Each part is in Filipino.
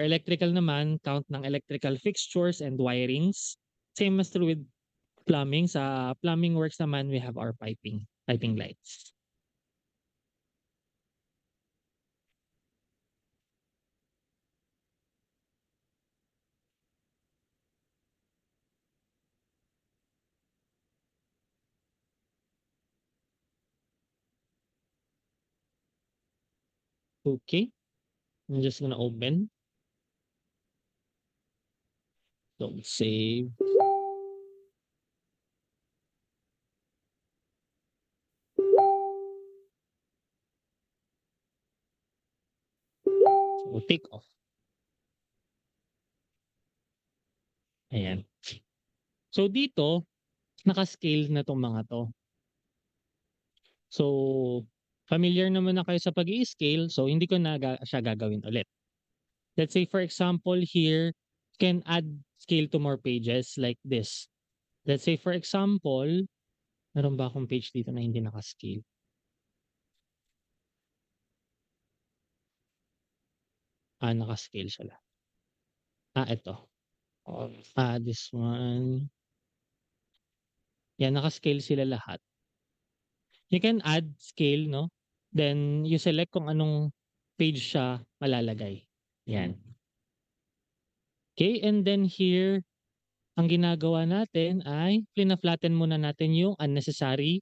Electrical naman, count ng electrical fixtures and wirings. Same as true with plumbing. Sa plumbing works naman, we have our piping lights. Okay, I'm just gonna open. Don't save. So take off. Ayan. So dito, naka-scale na 'tong mga 'to. So, familiar naman na kayo sa pag scale, so hindi ko na siya gagawin ulit. Let's say for example here, you can add scale to more pages like this. Let's say for example, meron ba akong page dito na hindi naka-scale? Naka-scale siya. Ito. This one. Yan, naka-scale sila lahat. You can add scale, no? Then you select kung anong page siya malalagay. Yan. Okay, and then here, ang ginagawa natin ay flina-flatten muna natin yung unnecessary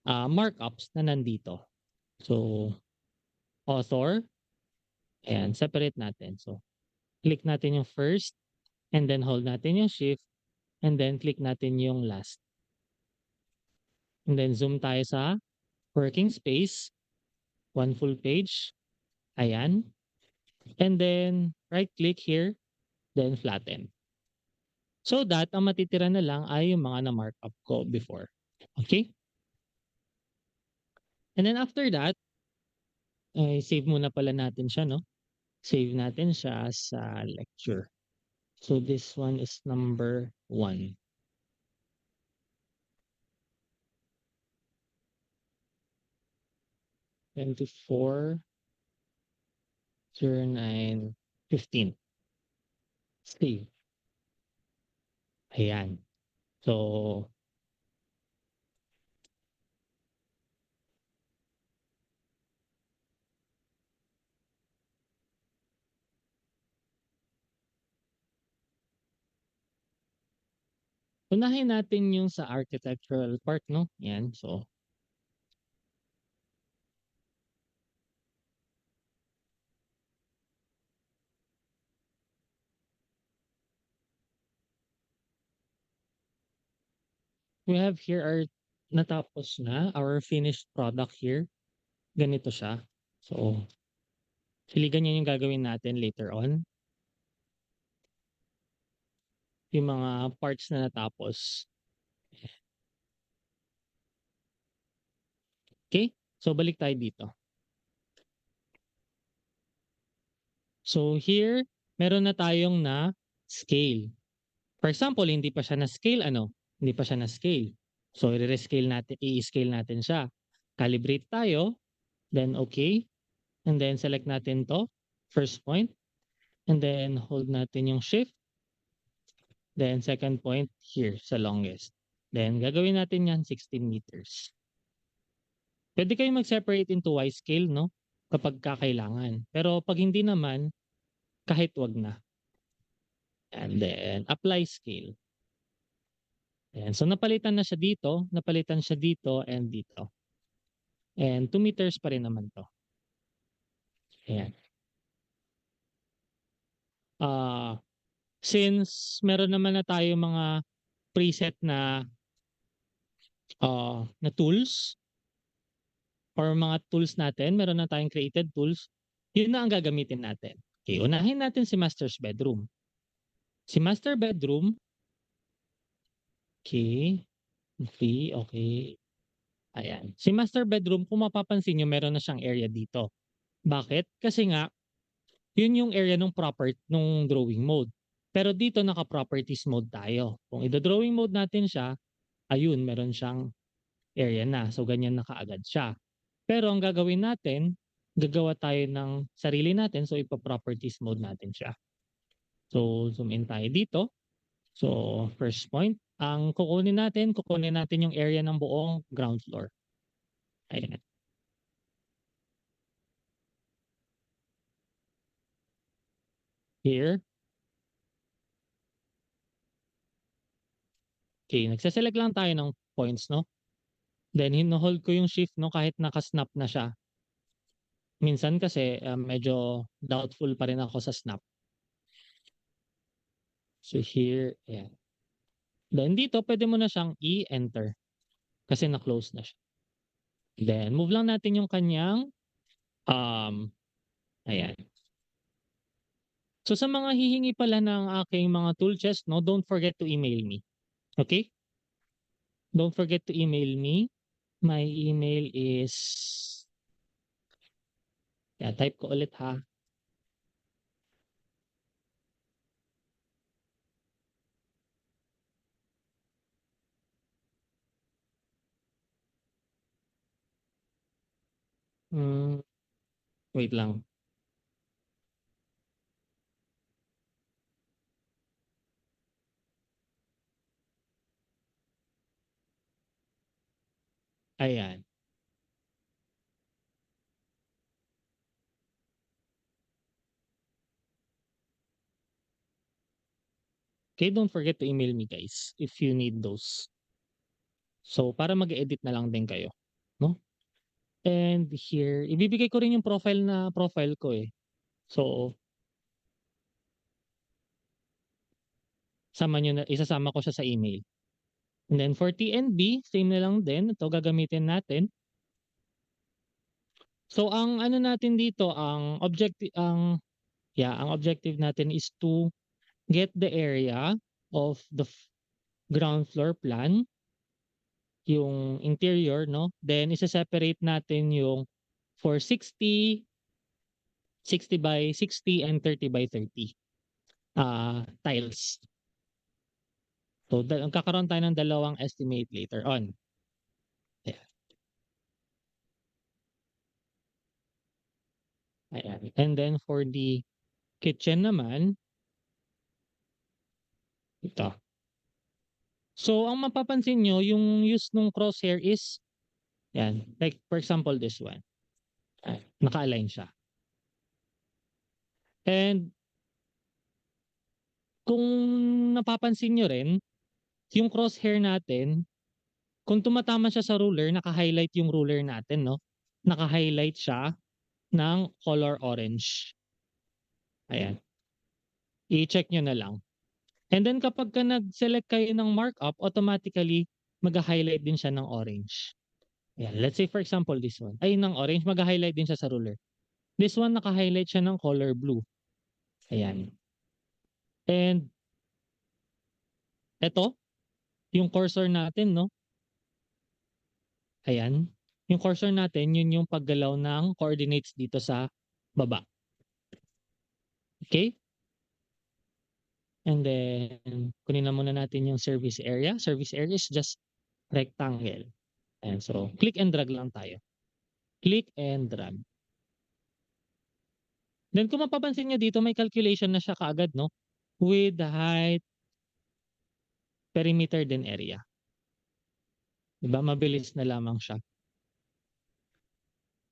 markups na nandito. So, author, ayan, separate natin. So, click natin yung first, and then hold natin yung shift, and then click natin yung last. And then zoom tayo sa working space, one full page, ayan. And then right click here, then flatten. So that ang matitira na lang ay yung mga na-markup ko before. Okay? And then after that, ay save muna pala natin siya, no? Save natin siya sa lecture. So this one is number 1. Twenty-four, 09, 15. Save. Ayan. So, unahin natin yung sa architectural part, no? Yan. So, we have here our natapos na, our finished product here. Ganito siya. So, actually ganyan yung gagawin natin later on. Yung mga parts na natapos. Okay? So, balik tayo dito. So, here, meron na tayong na scale. For example, hindi pa siya na scale, ano? Hindi pa siya na scale. So, i-rescale natin, i-scale natin siya. Calibrate tayo, then okay. And then select natin to, first point. And then hold natin yung shift. Then second point here sa longest. Then gagawin natin yan 16 meters. Pwede kayong mag-separate into Y scale, no? Kapag kakailangan. Pero pag hindi naman, kahit wag na. And then apply scale. Ayan. So napalitan na siya dito, napalitan siya dito and dito. And 2 meters pa rin naman to. Ayan. Since meron naman na tayo mga preset na tools or mga tools natin, meron na tayong created tools, yun na ang gagamitin natin. Okay, unahin natin si master's bedroom. Si master bedroom, okay, okay. Ayan. Si master bedroom, kung mapapansin nyo, meron na siyang area dito. Bakit? Kasi nga, yun yung area ng nung drawing mode. Pero dito naka-properties mode tayo. Kung i-drawing mode natin siya, ayun, meron siyang area na. So, ganyan na kaagad siya. Pero ang gagawin natin, gagawa tayo ng sarili natin. So, ipa-properties mode natin siya. So, zoom in tayo dito. So, first point, ang kukunin natin yung area ng buong ground floor. Ayan. Here. Okay, nagse-select lang tayo ng points, no? Then, hino-hold ko yung shift, no, kahit naka-snap na siya. Minsan kasi, medyo doubtful pa rin ako sa snap. So, here, ayan. Then, dito, pwede mo na siyang i-enter kasi na-close na siya. Then, move lang natin yung kanyang, ayan. So, sa mga hihingi pala ng aking mga tool chest, no, don't forget to email me. Okay? Don't forget to email me. My email is, yeah, type ko ulit ha. Hmm, wait lang. Ayan. Okay, don't forget to email me guys if you need those. So, para mag-edit na lang din kayo, no? And here, ibibigay ko rin yung profile ko eh. So, isasama ko siya sa email. And then for TNB, same na lang din. Ito gagamitin natin. So, ang ano natin dito, ang objective natin is to get the area of the ground floor plan, yung interior, no? Then, isa-separate natin yung for 60, 60 by 60, and 30 by 30 tiles. So, kakaroon tayo ng dalawang estimate later on. Ayan. Ayan. And then, for the kitchen naman, ito. So, ang mapapansin nyo, yung use ng crosshair is, yan, like for example, this one. Naka-align siya. And kung napapansin nyo rin, yung crosshair natin, kung tumatama siya sa ruler, naka-highlight yung ruler natin, no? Naka-highlight siya ng color orange. Ayan. I-check nyo na lang. And then kapag ka nag-select kayo ng markup, automatically mag-highlight din siya ng orange. Ayan. Let's say for example, this one. Ay, ng orange, mag-highlight din siya sa ruler. This one, naka-highlight siya ng color blue. Ayan. And eto, yung cursor natin, no? Ayan. Yung cursor natin, yun yung paggalaw ng coordinates dito sa baba. Okay? And then, kunin na muna natin yung service area. Service area is just rectangle. And so, click and drag lang tayo. Click and drag. Then, kung mapapansin nyo dito, may calculation na siya kaagad, no? Width, height, perimeter, then area. Diba? Mabilis na lamang siya.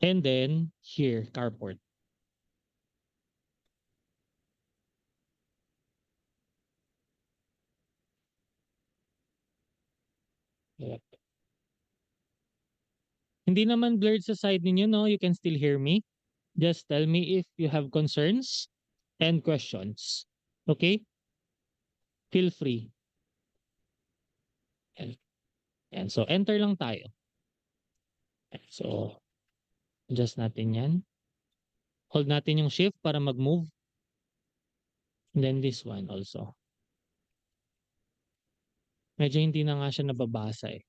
And then, here, carport. Yep. Hindi naman blurred sa side ninyo, no? You can still hear me. Just tell me if you have concerns and questions. Okay? Feel free. Yan. Yan. So, enter lang tayo. So, adjust natin yan. Hold natin yung shift para mag-move. And then this one also. Medyo hindi na nga siya nababasa eh.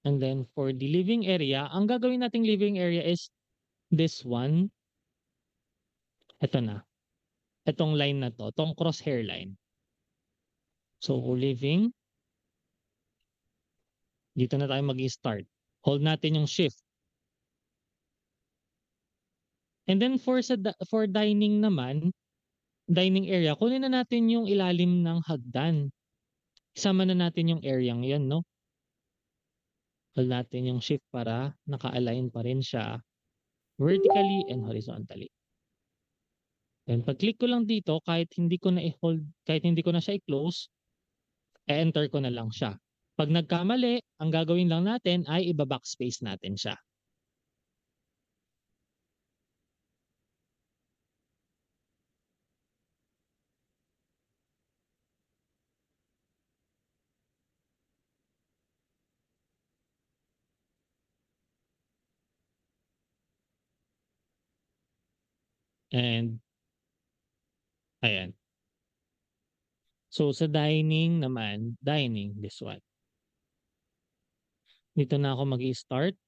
And then for the living area, ang gagawin nating living area is this one. Ito na. Itong line na to. Itong crosshair line. So, living. Dito na tayo mag-start. Hold natin yung shift. And then for dining naman, dining area, kunin na natin yung ilalim ng hagdan. Isama na natin yung area-ng 'yan 'no. Hold natin yung shift para naka-align pa rin siya vertically and horizontally. Then pag-click ko lang dito kahit hindi ko na i-hold, kahit hindi ko na siya i-close, e-enter ko na lang siya. 'Pag nagkamali, ang gagawin lang natin ay iba-backspace natin siya. And ayan. So sa dining naman, dining, this one. Dito na ako mag-i-start.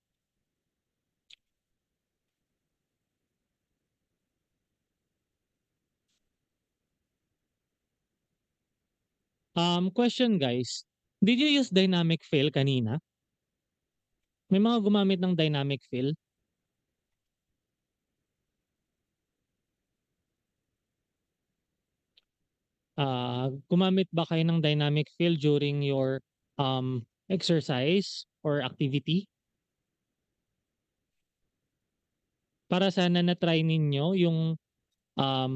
Question guys, did you use dynamic fill kanina? May mga gumamit ng dynamic fill? Gumamit ba kayo ng dynamic fill during your exercise or activity? Para sana na-try ninyo um,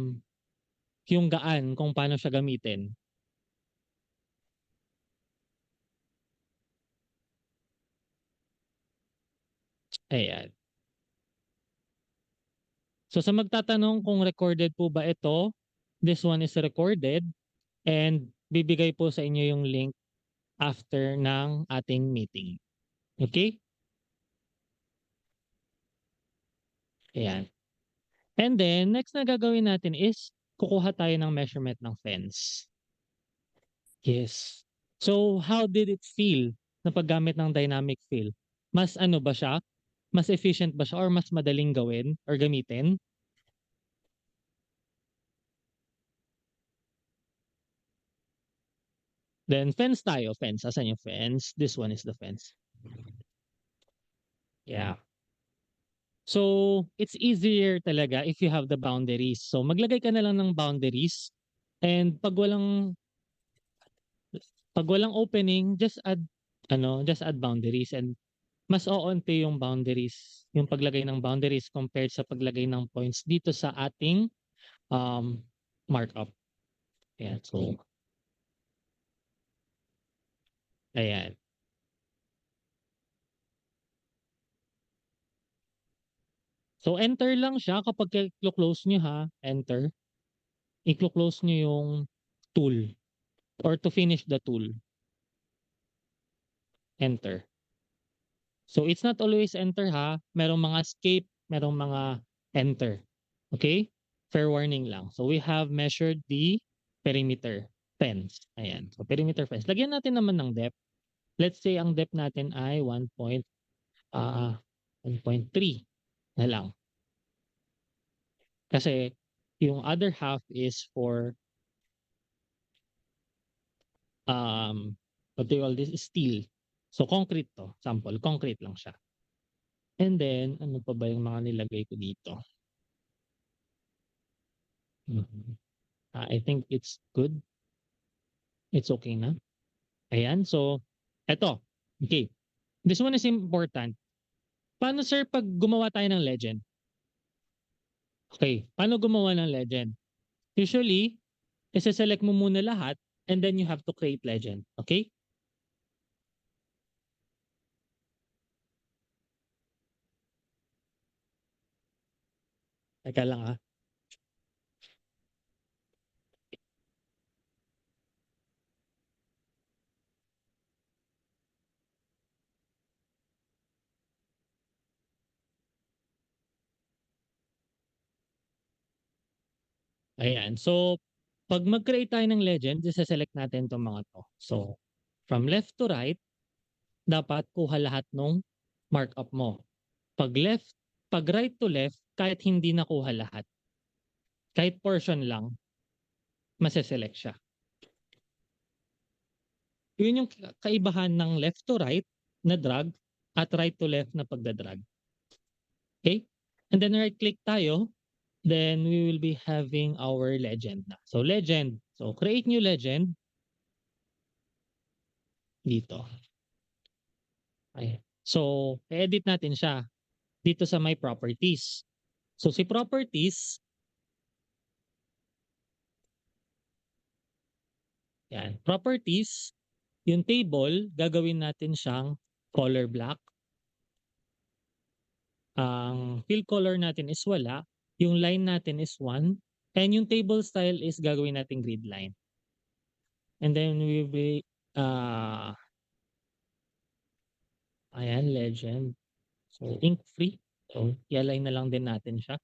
yung gaan kung paano siya gamitin. Ayan. So sa magtatanong kung recorded po ba ito, this one is recorded and bibigay po sa inyo yung link after ng ating meeting. Okay? Ayan. And then, next na gagawin natin is kukuha tayo ng measurement ng fence. Yes. So, how did it feel na paggamit ng dynamic fill? Mas ano ba siya? Mas efficient ba siya or mas madaling gawin or gamitin? Then, fence tayo. Fence. Asan yung fence? This one is the fence. Yeah. So, it's easier talaga if you have the boundaries. So, maglagay ka na lang ng boundaries and pag walang opening, just add boundaries and mas oonti yung boundaries, yung paglagay ng boundaries compared sa paglagay ng points dito sa ating um, markup. Ayan. So, ayan. So, enter lang siya kapag i-close nyo ha, enter. I-close nyo yung tool or to finish the tool, enter. So, it's not always enter ha. Merong mga escape, merong mga enter. Okay? Fair warning lang. So, we have measured the perimeter fence. Ayan. So, perimeter fence. Lagyan natin naman ng depth. Let's say ang depth natin ay 1.3 na lang. Kasi yung other half is for what do you call this? Steel. So concrete to, sample, concrete lang siya. And then ano pa ba yung mga nilagay ko dito? I think it's good. It's okay na. Ayan, so eto. Okay. This one is important. Paano sir pag gumawa tayo ng legend? Okay, paano gumawa ng legend? Usually, ise-select mo muna lahat and then you have to create legend. Okay? Teka lang ah. Ayan. So, pag mag-create tayo ng legend, ise-select natin itong mga to. So, from left to right, dapat kuha lahat nung markup mo. Pag right to left, kahit hindi nakuha lahat, kahit portion lang, mase-select siya. Yun yung kaibahan ng left to right na drag at right to left na pagdadrag. Okay? And then right click tayo Then we will be having our legend na. So legend. So create new legend dito. Ayan. So edit natin siya dito sa my properties. So si properties, yan. Properties, yung table, gagawin natin siyang color black. Ang fill color natin is wala. Yung line natin is 1. And yung table style is gagawin natin grid line. And then we will be, ayan, legend. So ink free. So i-align na lang din natin siya.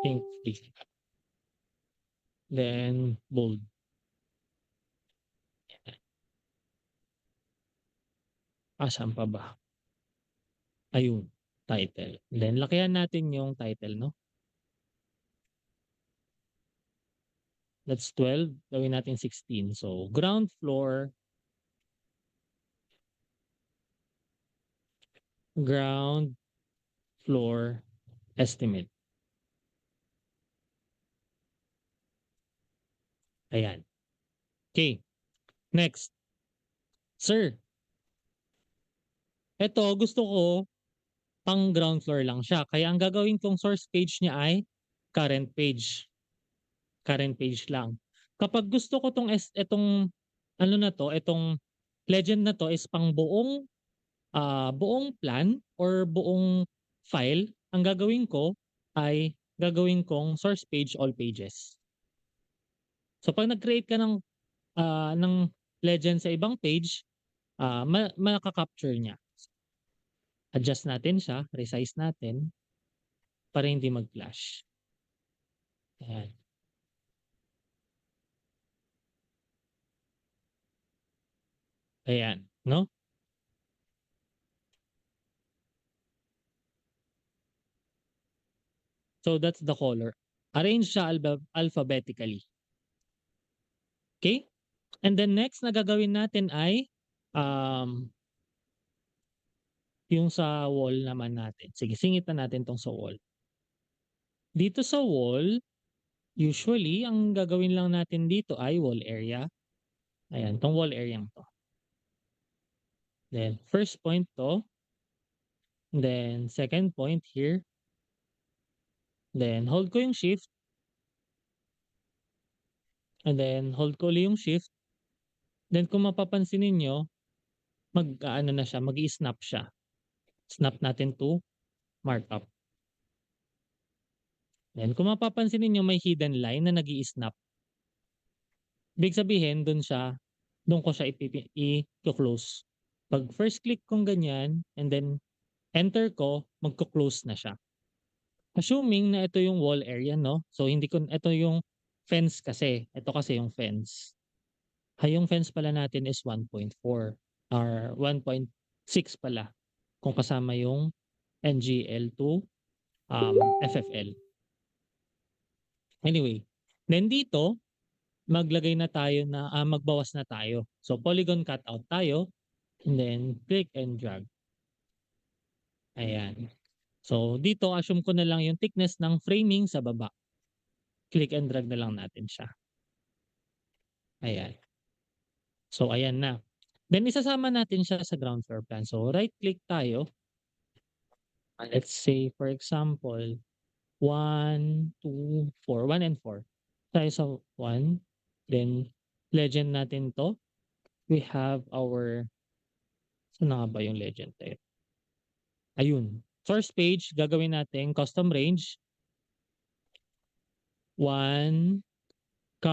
Ink free. Then bold. Saan pa ba? Ayun, title. Then lakihan natin yung title, no? That's 12. Gawin natin 16. So ground floor estimate. Ayan. Okay. Next. Sir, eto gusto ko pang ground floor lang siya. Kaya ang gagawin kong source page niya ay current page. Current page lang. Kapag gusto ko etong ano na to, etong legend na to is pang buong plan or buong file, ang gagawin ko ay gagawin kong source page all pages. So pag nag-create ka ng legend sa ibang page, makaka-capture niya. Adjust natin siya, resize natin para hindi mag-clash. Ayan. Ayan, no? So that's the color. Arrange siya alphabetically. Okay? And then next na gagawin natin ay um, yung sa wall naman natin. Sige, singit na natin tong sa wall. Dito sa wall, usually, ang gagawin lang natin dito ay wall area. Ayan, tong wall area to. Then, first point to. Then, second point here. Then, hold ko yung shift. And then, hold ko ulit yung shift. Then, kung mapapansin ninyo, ano na siya, mag-i-snap siya. Snap natin to markup. Then, kung mapapansin ninyo, may hidden line na nag-i-snap. Ibig sabihin, doon ko siya i-close. Pag first click kong ganyan, and then enter ko, magko-close na siya. Assuming na ito yung wall area, no? So hindi ko, ito yung fence kasi. Ito kasi yung fence. Yung fence pala natin is 1.4 or 1.6 pala kung kasama yung NGL to FFL. Anyway, then dito, maglagay na tayo na magbawas na tayo. So polygon cutout tayo and then click and drag. Ayan. So dito assume ko na lang yung thickness ng framing sa baba. Click and drag na lang natin siya. Ayan. So ayan na. Then isasama natin siya sa ground floor plan. So right click tayo. Let's say for example 1, 2, 4. 1 and 4. Tayo sa 1. Then legend natin to. We have our, saan na nga ba yung legend tayo? Ayun. Source page, gagawin natin custom range 1, 4.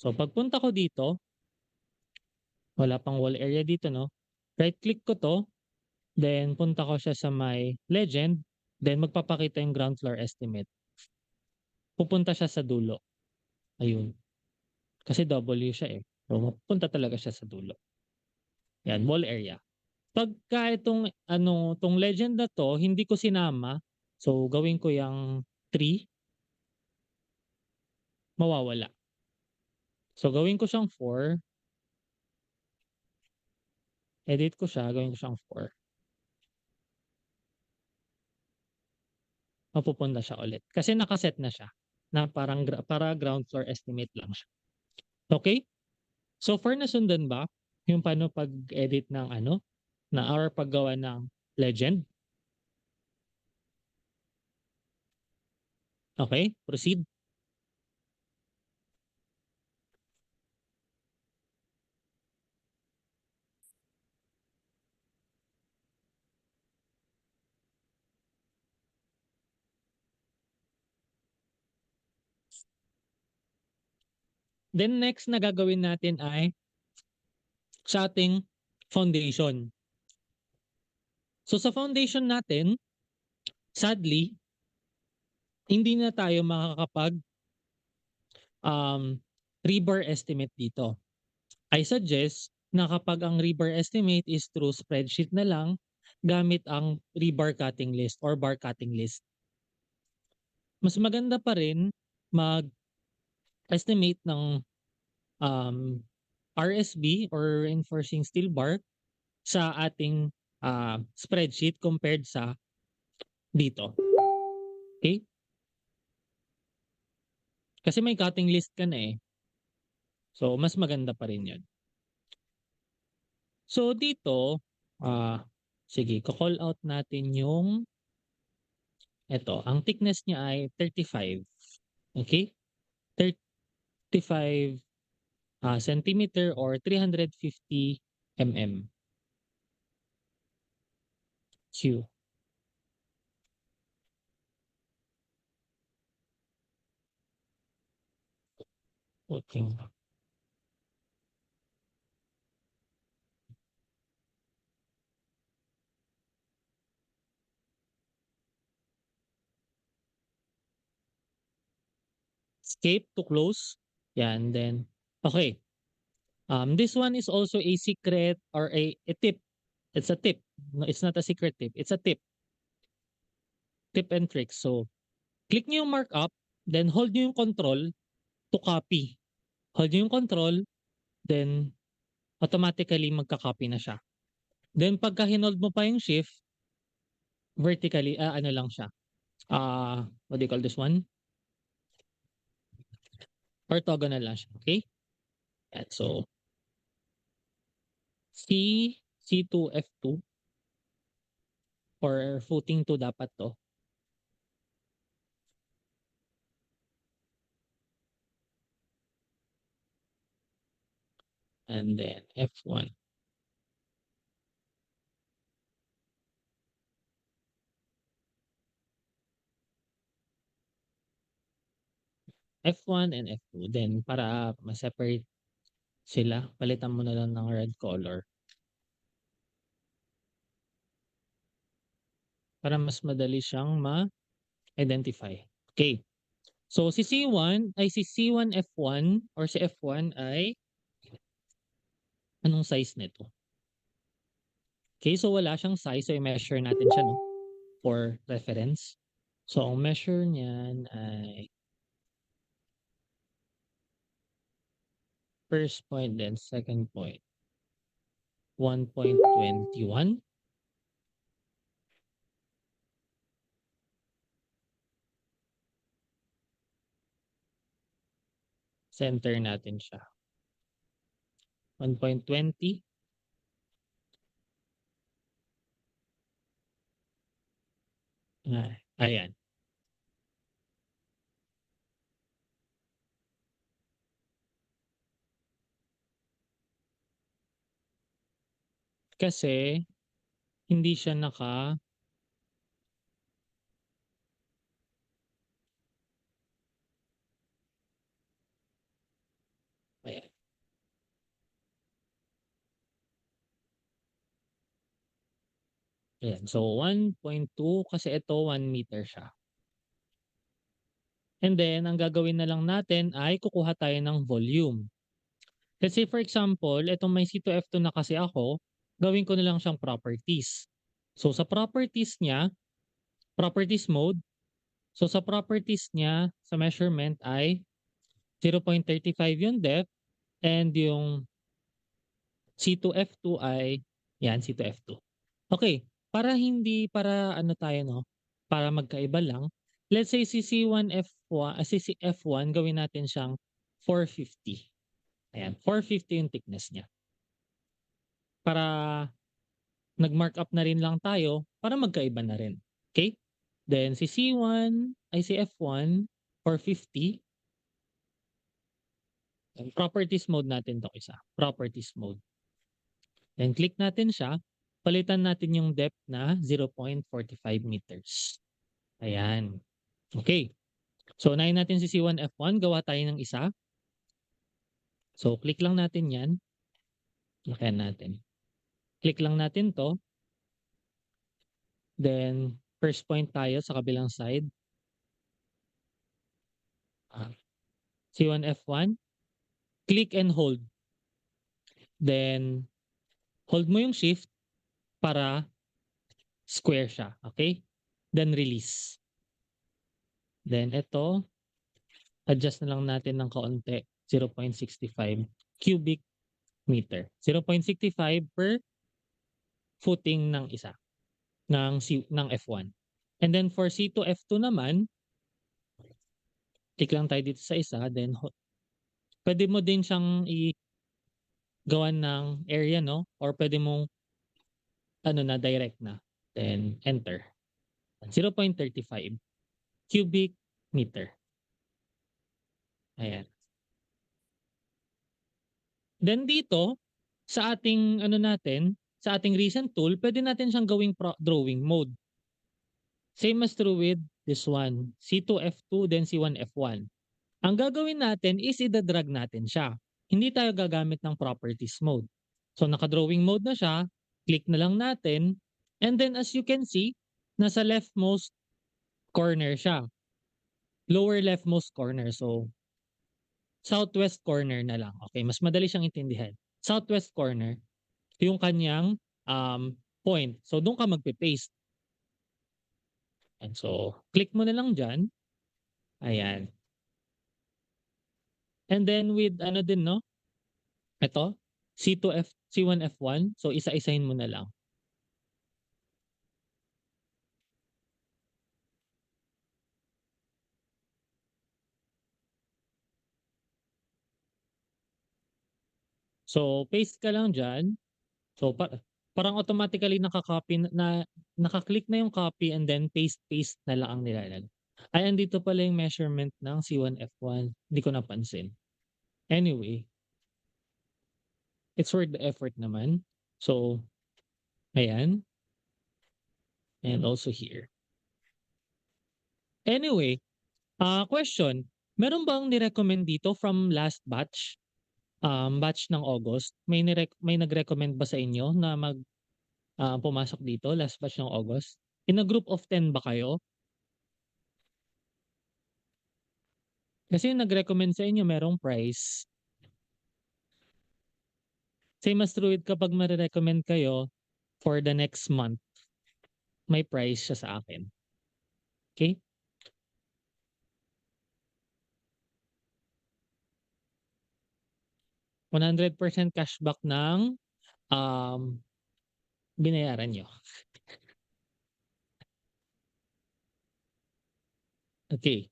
So pagpunta ko dito, wala pang wall area dito, no? Right click ko to, then punta ko siya sa my legend, then magpapakita yung ground floor estimate. Pupunta siya sa dulo. Ayun. Kasi W siya eh. So pupunta talaga siya sa dulo. Yan, wall area. Pagka tong legend na to, hindi ko sinama, so gawin ko yung 3, mawawala. So gawin ko siyang 4, edit ko siya, gawin ko siyang 4. Mapupunta siya ulit kasi nakaset na siya na parang para ground floor estimate lang siya. Okay? So far nasundan ba yung paano pag-edit ng ano, or paggawa ng legend? Okay, proceed. Then next na gagawin natin ay sa ating foundation. So sa foundation natin, sadly, hindi na tayo makakapag um, rebar estimate dito. I suggest na kapag ang rebar estimate is through spreadsheet na lang, gamit ang rebar cutting list or bar cutting list. Mas maganda pa rin mag-estimate ng um, RSB or reinforcing steel bar sa ating spreadsheet compared sa dito. Okay? Kasi may cutting list ka na eh. So, mas maganda pa rin yun. So, dito, sige, call out natin yung ito. Ang thickness niya ay 35. Okay? 35 centimeter or 350 mm. Q. Okay. Escape to close. Yan, then, okay. This one is also a secret or a tip. It's a tip. No, it's not a secret tip. It's a tip. Tip and trick. So, click nyo yung markup, then hold nyo yung control to copy. Hold nyo yung control, then automatically magka-copy na siya. Then pagka hinold mo pa yung shift, vertically, ano lang siya. What do you call this one? Orthogonal lang siya. Okay? Yan. So, C2, F2 or footing 2 dapat to. And then F1. F1 and F2. Then para ma-separate sila, palitan mo na lang ng red color. Para mas madali siyang ma-identify. Okay. So si C1 ay si C1 F1 or si F1 ay anong size nito? Okay, so wala siyang size. So i-measure natin siya no, for reference. So ang measure niyan ay first point then second point. 1.21. Center natin siya. 1.20. Ayan. Kasi hindi siya ayan. Ayan. So 1.2 kasi ito 1 meter siya. And then ang gagawin na lang natin ay kukuha tayo ng volume. Kasi for example, itong may C2F2 na kasi ako, gawin ko na lang siyang properties. So sa properties niya, properties mode, so sa properties niya, sa measurement ay 0.35 yung depth and yung C2F2 ay Yan, C to F2. Okay, para ano tayo 'no, para magkaiba lang, let's say si C1 F1 si F1 gawin natin siyang 450. Ayan, 450 yung thickness niya. Para nag-markup na rin lang tayo para magkaiba na rin, okay. Then si C1 ay si F1, 450. Properties mode natin 'tong isa, properties mode. Then click natin siya, palitan natin yung depth na 0.45 meters. Ayan, okay. So unahin natin si C1 F1, gawa tayo ng isa. So click lang natin 'yan, lakihan natin. Click lang natin 'to, then first point tayo sa kabilang side. C1 F1, click and hold. Then hold mo yung shift para square siya, okay? Then release. Then ito, adjust na lang natin ng kaunti, 0.65 cubic meter. 0.65 per footing ng isa, ng F1. And then for C2 F2 naman, click lang tayo dito sa isa, then pwede mo din siyang gawan ng area 'no, or pwede mong ano na direct na, then enter. 0.35 cubic meter. Ayan. Then dito, sa ating ano natin, sa ating recent tool, pwede natin siyang gawing drawing mode. Same as true with this one, C2 F2 then C1 F1. Ang gagawin natin is ida-drag natin siya. Hindi tayo gagamit ng properties mode. So naka-drawing mode na siya, click na lang natin, and then as you can see, nasa leftmost corner siya. Lower leftmost corner. So southwest corner na lang. Okay, mas madali siyang intindihan. Southwest corner, yung kanyang point. So doon ka magpe-paste. And so click mo na lang diyan. Ayan. And then with ano din 'no, ito, C1 F1. So isa-isahin mo na lang. So paste ka lang diyan. So parang automatically naka-copy na naka-click na yung copy and then paste na lang ang nilalagay. Ay andito pala yung measurement ng C1 F1, hindi ko napansin. Anyway, it's worth the effort naman. So ayan, and also here. Anyway, question, meron bang ni-recommend dito from last batch, batch ng August? May nag-recommend ba sa inyo na pumasok dito last batch ng August? In a group of 10 ba kayo? Kasi yung nag-recommend sa inyo merong price. Same as true with kapag mare-recommend kayo for the next month, may price siya sa akin. Okay? 100% cashback ng um, binayaran niyo. Okay.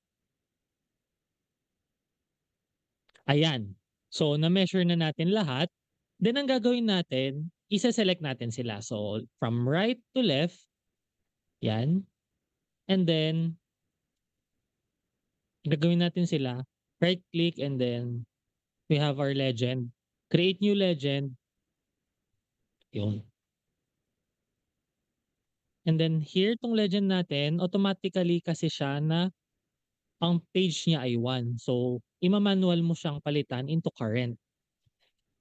Ayan. So na-measure na natin lahat. Then ang gagawin natin, isa-select natin sila. So from right to left, yan. And then gagawin natin sila, right click and then we have our legend. Create new legend. Yun. And then here tong legend natin, automatically kasi siya na ang page niya ay 1. So ima-manual mo siyang palitan into current.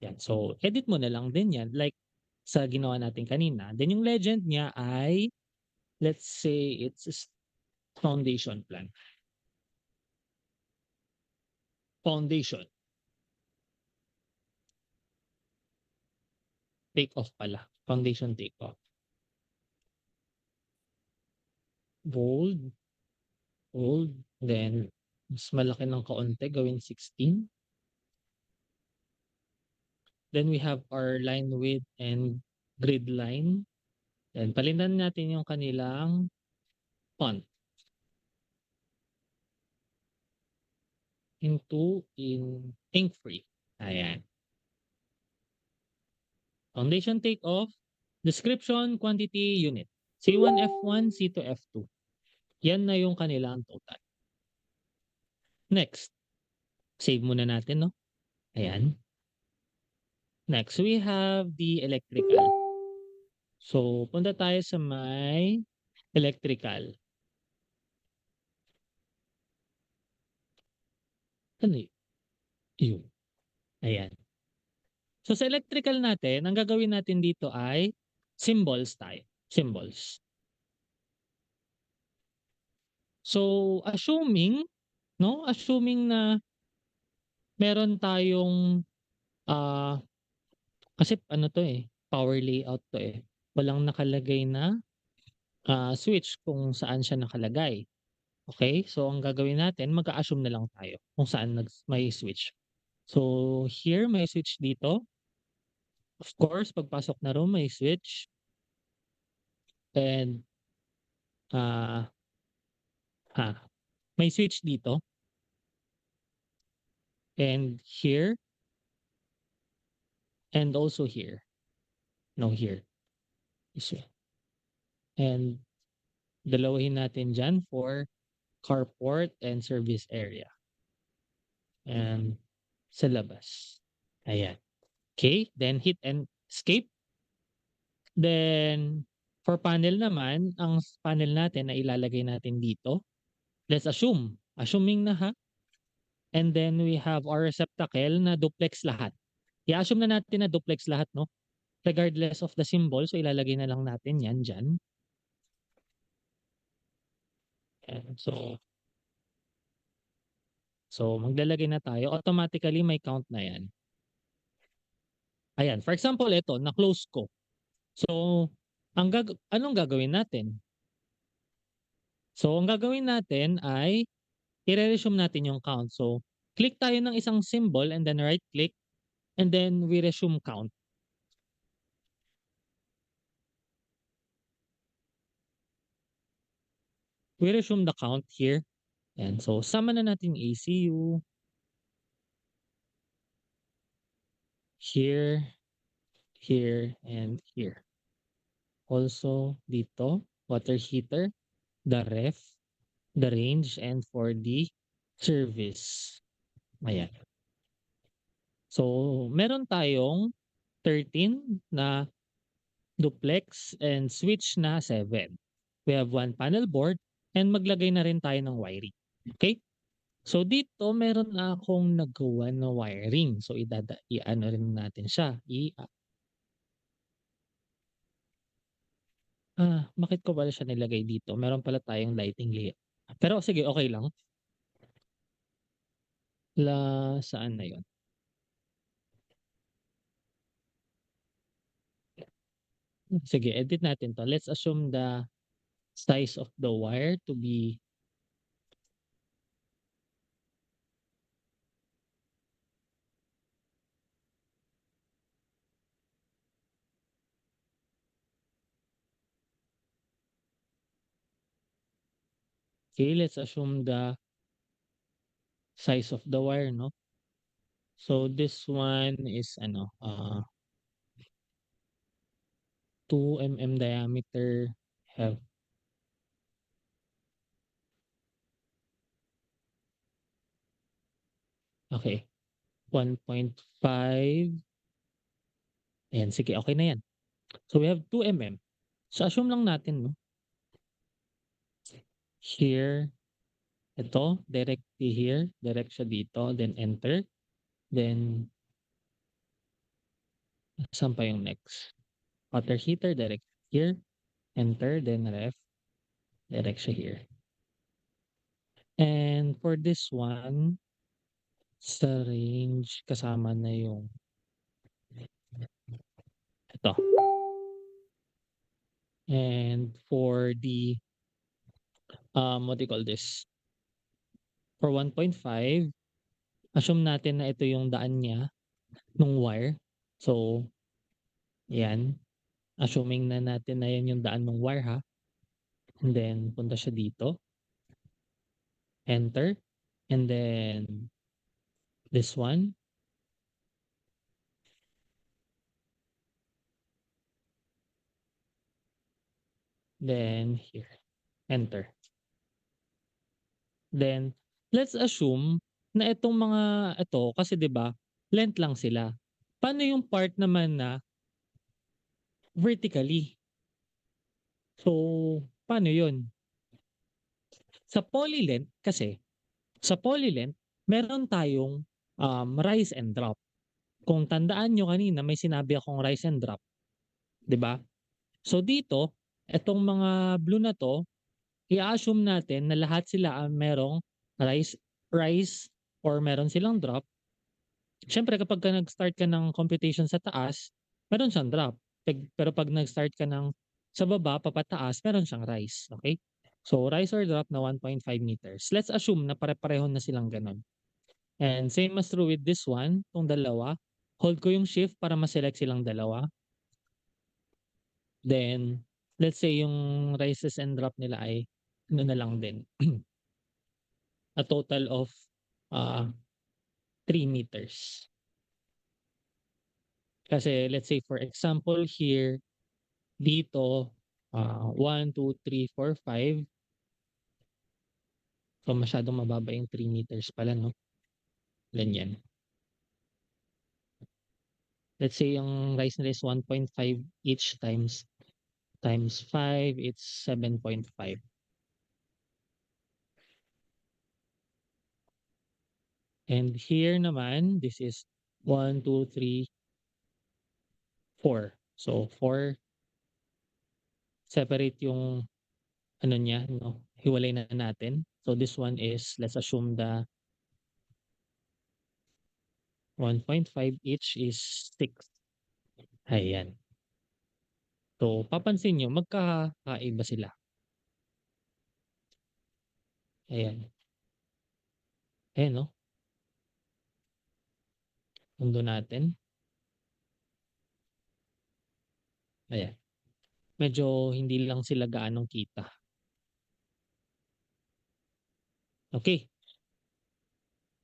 Yan. So edit mo na lang din yan like sa ginawa natin kanina. Then yung legend niya ay, let's say it's foundation plan. Foundation. Take off pala. Foundation take off. Bold. Bold. Then mas malaki ng kaunti, gawin 16. Then we have our line width and grid line. Then palitan natin yung kanilang font into ink free. Ayan. Foundation take-off, description, quantity, unit. C1, F1, C2, F2. Yan na yung kanilang total. Next, save muna natin, no? Ayan. Next, we have the electrical. So, punta tayo sa may electrical. Ano yun? Yun. Ayan. So, sa electrical natin, ang gagawin natin dito ay symbols tayo. Symbols. So, assuming, no? Assuming na meron tayong, ah, kasi ano to eh, power layout to eh. Walang nakalagay na switch kung saan siya nakalagay. Okay? So, ang gagawin natin, mag-a-assume na lang tayo kung saan may switch. So, here may switch dito. Of course, pagpasok na room, may switch. And, ah, may switch dito. And here. And also here. No, here. This way. And, dalawahin natin dyan for carport and service area. And, sa labas. Ayan. Okay, then hit and escape. Then, for panel naman, ang panel natin na ilalagay natin dito. Let's assume. Assuming na ha. And then we have our receptacle na duplex lahat. I-assume na natin na duplex lahat, no? Regardless of the symbol. So, ilalagay na lang natin yan dyan. Ayan. So, maglalagay na tayo. Automatically, may count na yan. Ayan. For example, ito, na-close ko. So, anong gagawin natin? So, ang gagawin natin ay i-resume natin yung count. So, click tayo ng isang symbol and then right click and then we resume count. We resume the count here. And so, sama na natin ACU. Here, here, and here. Also, dito, water heater, the ref, the range, and for the service. Ayan. So, meron tayong 13 na duplex and switch na 7. We have one panel board and maglagay na rin tayo ng wiring. Okay? So dito meron na akong nagawa na wiring. So i-ano rin natin siya. Bakit ko pala siya nilagay dito? Meron pala tayong lighting layer. Pero sige, okay lang. Saan na 'yon? Sige, edit natin 'to. Let's assume the size of the wire to be okay, let's assume the size of the wire, no? So this one is 2 mm diameter, have okay, 1.5. Ayan, sige, okay na 'yan. So we have 2 mm. So assume lang natin 'no, here, ito directly here, direct siya dito, then enter. Then saan pa yung next? Water heater, direct here, enter, then ref, direct siya here. And for this one, sa range kasama na yung ito. And for the, what do you call this? For 1.5, assume natin na ito yung daan niya nung wire. So, yan. Assuming na natin na yan yung daan ng wire ha. And then punta siya dito. Enter. And then this one. Then here. Enter. Then let's assume na itong mga ito kasi 'di ba, length lang sila. Paano yung part naman na vertically? So, paano yun? Sa poly-length kasi, sa poly-length meron tayong, rise and drop. Kung tandaan niyo kanina may sinabi akong rise and drop, 'di ba? So dito, etong mga blue na 'to, i-a-assume natin na lahat sila, merong rise rise or meron silang drop. Siyempre kapagka nag-start ka ng computation sa taas, meron siyang drop. Pero 'pag nag-start ka ng sa baba papataas, meron siyang rise, okey? So, rise or drop na 1.5 meters. Let's assume na pare-pareho na silang gano'n. And same as true with this one, 'tong dalawa, hold ko yung shift para ma-select silang dalawa. Then, let's say yung rises and drop nila ay ano na lang din, a total of, ah, 3 meters. Kasi let's say for example here, dito, 1, 2, 3, 4, 5. So, masyadong mababa yung 3 meters pala 'no, ganyan. Let's say yung rise nila is 1.5 each times 5, it's 7.5. And here naman, this is 1, 2, 3, 4. So, 4 separate yung ano niya 'no, hiwalay na natin. So, this one is let's assume the 1.5 each is 6, ayan. So, papansin niyo magkakaiba sila, ayan. Ayan 'no, mundo natin, ayan. Medyo hindi lang sila gaanong kita. Okey,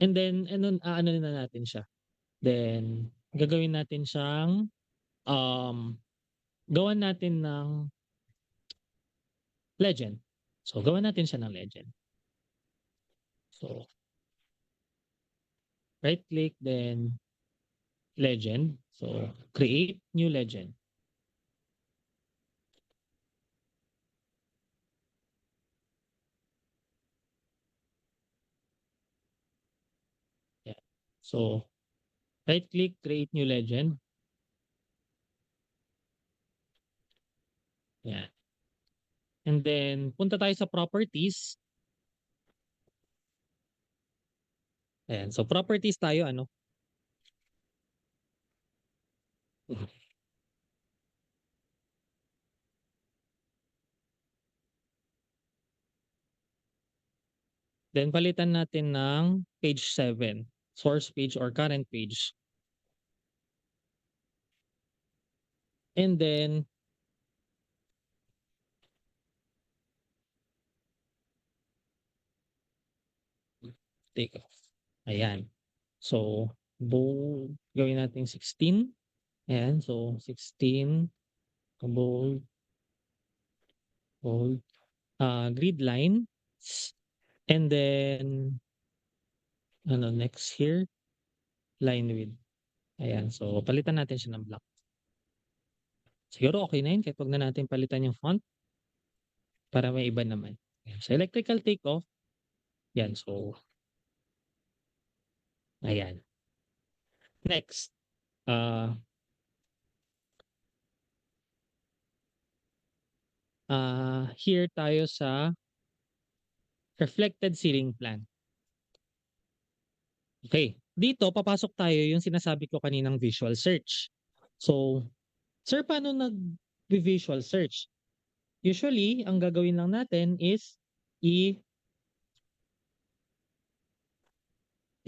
and then ano aano na natin siya, then gagawin natin siyang, gawan natin ng legend. So, gawan natin siya ng legend. So, right click then legend. So, create new legend. Yeah. So, right click, create new legend. Yan. And then punta tayo sa properties. Ayan. So, properties tayo ano. Then palitan natin ng page 7, source page or current page. And then take off. Ayan. So, bold, gawin natin 16. Ayan. So, 16, bold, bold, grid line. And then, ano next here, line width. Ayan. So, palitan natin siya ng black. Siguro okay na yun kahit wag na natin palitan yung font para may iba naman. Ayan. So, electrical take off. Yan. So, ayan. Next, ah, here tayo sa reflected ceiling plan. Okay, dito papasok tayo yung sinasabi ko kaninang visual search. So, sir paano nag-visual search? Usually, ang gagawin lang natin is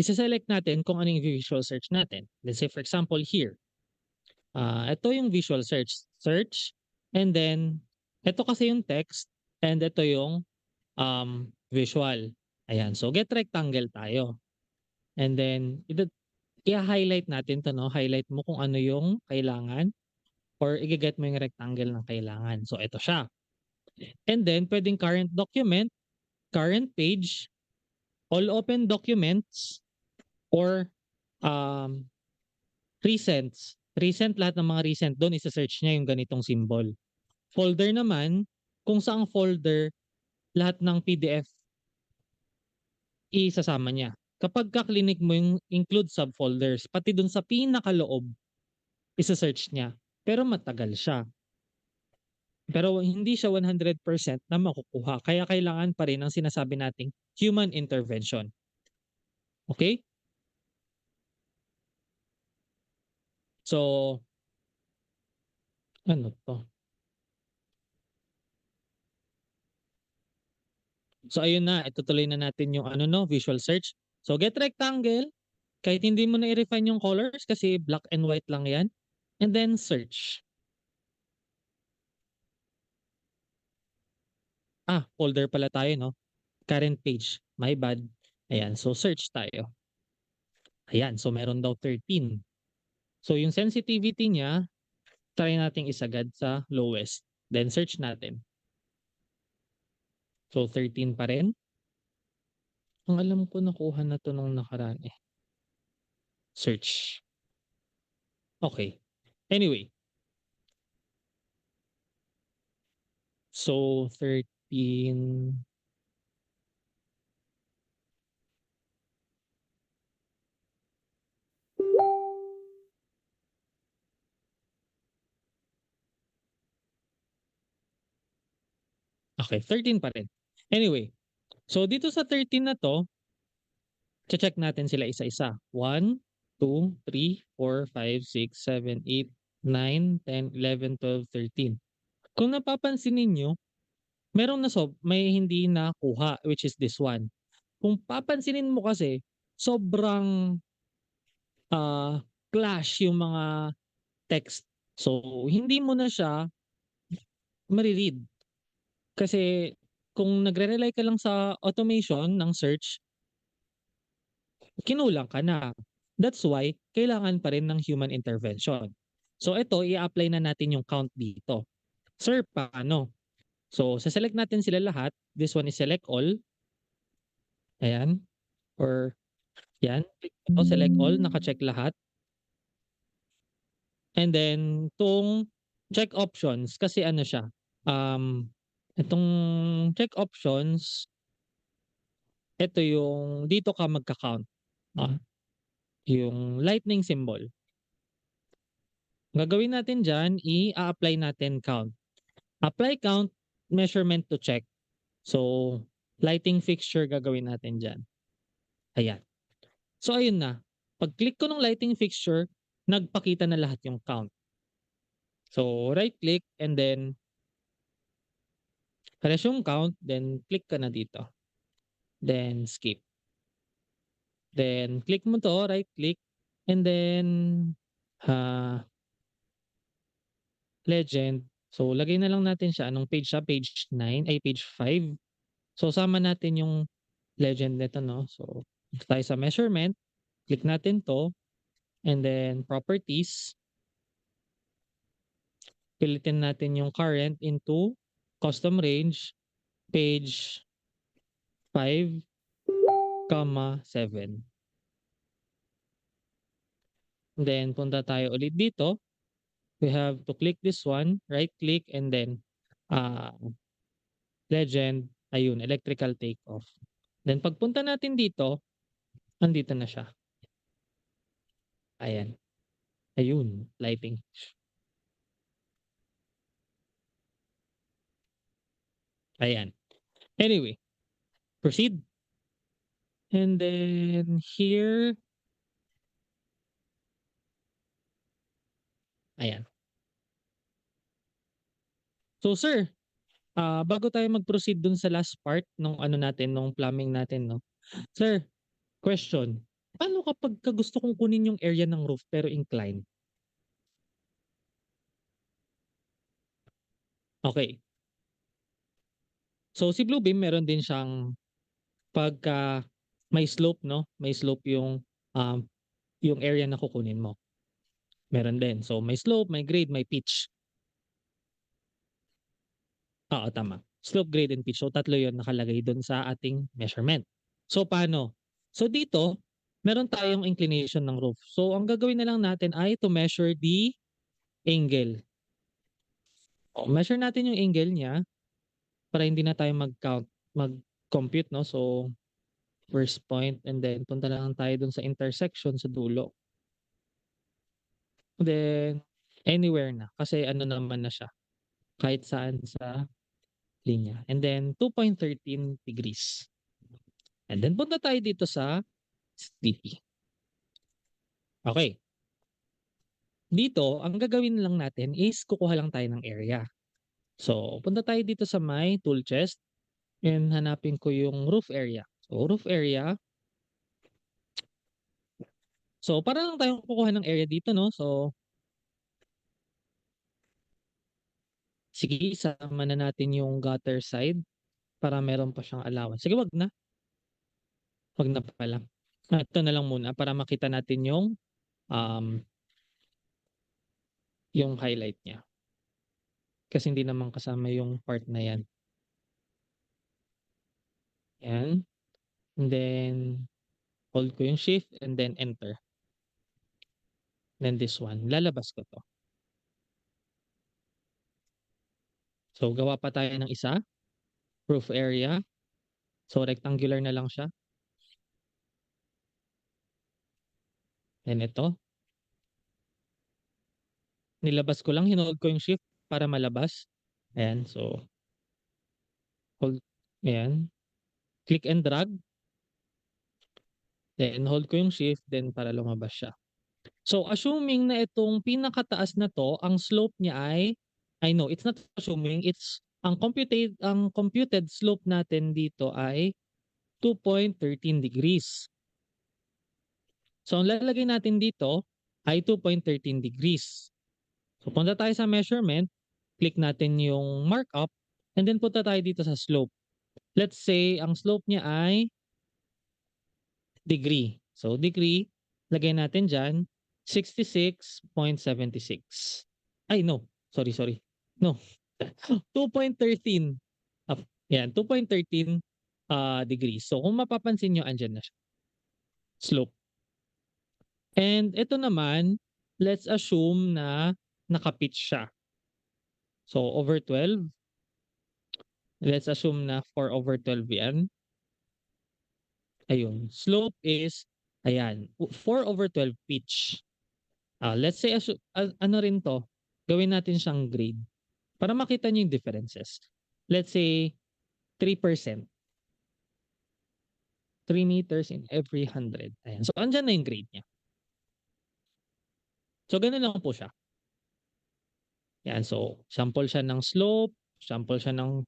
isa-select natin kung ano yung visual search natin. Let's say for example here, Ito yung visual search. Search, and then ito kasi yung text, and ito yung visual. Ayan, so get rectangle tayo. And then i-highlight natin 'to 'no, highlight mo kung ano yung kailangan or ige-get mo yung rectangle ng kailangan. So ito siya. And then puwedeng current document, current page, all open documents, or um, recents. Recent, lahat ng mga recent do'n ise-search niya yung ganitong symbol. Folder naman, kung saang folder lahat ng PDF isasama niya. Kapagka klinik mo yung include subfolders, pati dun sa pinakaloob ise-search niya. Pero matagal siya. Pero hindi siya 100% na makukuha. Kaya kailangan pa rin ang sinasabi nating human intervention. Okay? So, ano 'to? So ayun na, itutuloy na natin yung ano 'no, visual search. So get rectangle, kahit hindi mo na i-refine yung colors kasi black and white lang 'yan, and then search. Folder pala tayo 'no, current page, my bad. Ayan, so search tayo. Ayan, so meron daw 13. So yung sensitivity niya, try nating isagad sa lowest, then search natin. So 13 pa rin. Ang alam ko nakuha na 'to nung nakaraan, eh. Search. Okay. Anyway, so 13. Okay, 13 pa rin. Anyway, so dito sa 13 na 'to, check natin sila isa-isa. 1, 2, 3, 4, 5, 6, 7, 8, 9, 10, 11, 12, 13. Kung napapansin ninyo, may hindi nakuha, which is this one. Kung papansinin mo kasi, sobrang, ah, clash yung mga text. So, hindi mo na siya mare-read. Kasi kung nagre-rely ka lang sa automation ng search, kinulang ka na. That's why kailangan pa rin ng human intervention. So ito, i-apply na natin yung count dito. Sir, paano? So se-select natin sila lahat. This one is select all. Ayan. Or yan. Click mo 'to, select all, naka-check lahat. And then 'tong check options kasi ano siya, itong check options, ito yung dito ka magka-count, ah, yung lightning symbol. Gagawin natin diyan, i-a-apply natin count. Apply count, measurement to check. So, lighting fixture gagawin natin diyan. Ayan. So ayun na, pag-click ko ng lighting fixture, nagpakita na lahat yung count. So right click and then resume count, then click ka na dito. Then skip. Then click mo 'to, right click, and then, ah, legend. So lagay na lang natin siya, anong page siya, page 9 ay page 5. So sama natin yung legend nito 'no. So dito tayo sa measurement, click natin 'to, and then properties, pilitin natin yung current into custom range, page 5, 7. Then punta tayo ulit dito. We have to click this one, right click, and then, ah, legend, ayun, electrical take off. Then pagpunta natin dito, andito na siya. Ayan, ayun, lighting. Ayan. Anyway, proceed. And then here, ayan. So sir, bago tayo mag-proceed dun sa last part nung ano natin, nung plumbing natin 'no. Sir, question, paano kapagka gusto kong kunin yung area ng roof pero incline? Okay. So si Bluebeam meron din siyang pagka may slope 'no, may slope um, yung area na kukunin mo, meron din. So may slope, may grade, may pitch. Oo, tama. Slope, grade, and pitch. So tatlo yon nakalagay dun sa ating measurement. So paano? So dito, meron tayong inclination ng roof. So ang gagawin na lang natin ay to measure the angle. O measure natin yung angle niya para hindi na tayo mag-compute 'no. So first point and then punta na lang tayo dun sa intersection sa dulo. Then anywhere na kasi ano naman na siya, kahit saan sa linya. And then 2.13 degrees. And then punta tayo dito sa DP. Okay. Dito, ang gagawin lang natin is kukuha lang tayo ng area. So, punta tayo dito sa my tool chest and hanapin ko yung roof area. So, roof area. So, para lang tayong kukuha ng area dito, no? So, sige, isama na natin yung gutter side para meron pa siyang allowance. Sige, wag na. Wag na pala. Ito na lang muna para makita natin um, yung highlight niya. Kasi hindi naman kasama yung part na yan. Yan. And then, hold ko yung shift and then enter. Then this one, lalabas ko to. So, gawa pa tayo ng isa. Roof area. So, rectangular na lang siya. Then ito. Nilabas ko lang, hinold ko yung shift para malabas. Ayan, so, hold. Ayan. Click and drag. Then, hold ko yung shift, then para lumabas siya. So, assuming na itong pinakataas na to, ang slope niya ay, I know, it's not assuming, it's, ang computed slope natin dito ay 2.13 degrees. So, ang lalagay natin dito ay 2.13 degrees. So, punta tayo sa measurement, click natin yung markup, and then punta tayo dito sa slope. Let's say, ang slope niya ay degree. So, degree, lagay natin dyan, 66.76. Ay, no. Sorry. No. 2.13. Yan, 2.13 degrees. So, kung mapapansin nyo, andyan na siya. Slope. And ito naman, let's assume na naka-pitch siya. So, over 12. Let's assume na 4/12 yan. Ayun. Slope is, ayan, 4/12 pitch. Let's say, ano rin to, gawin natin siyang grade para makita niyo yung differences. Let's say, 3%. 3 meters in every 100. Ayan. So, andyan na yung grade niya. So, ganun lang po siya. Yan. So, sample siya ng slope, sample siya ng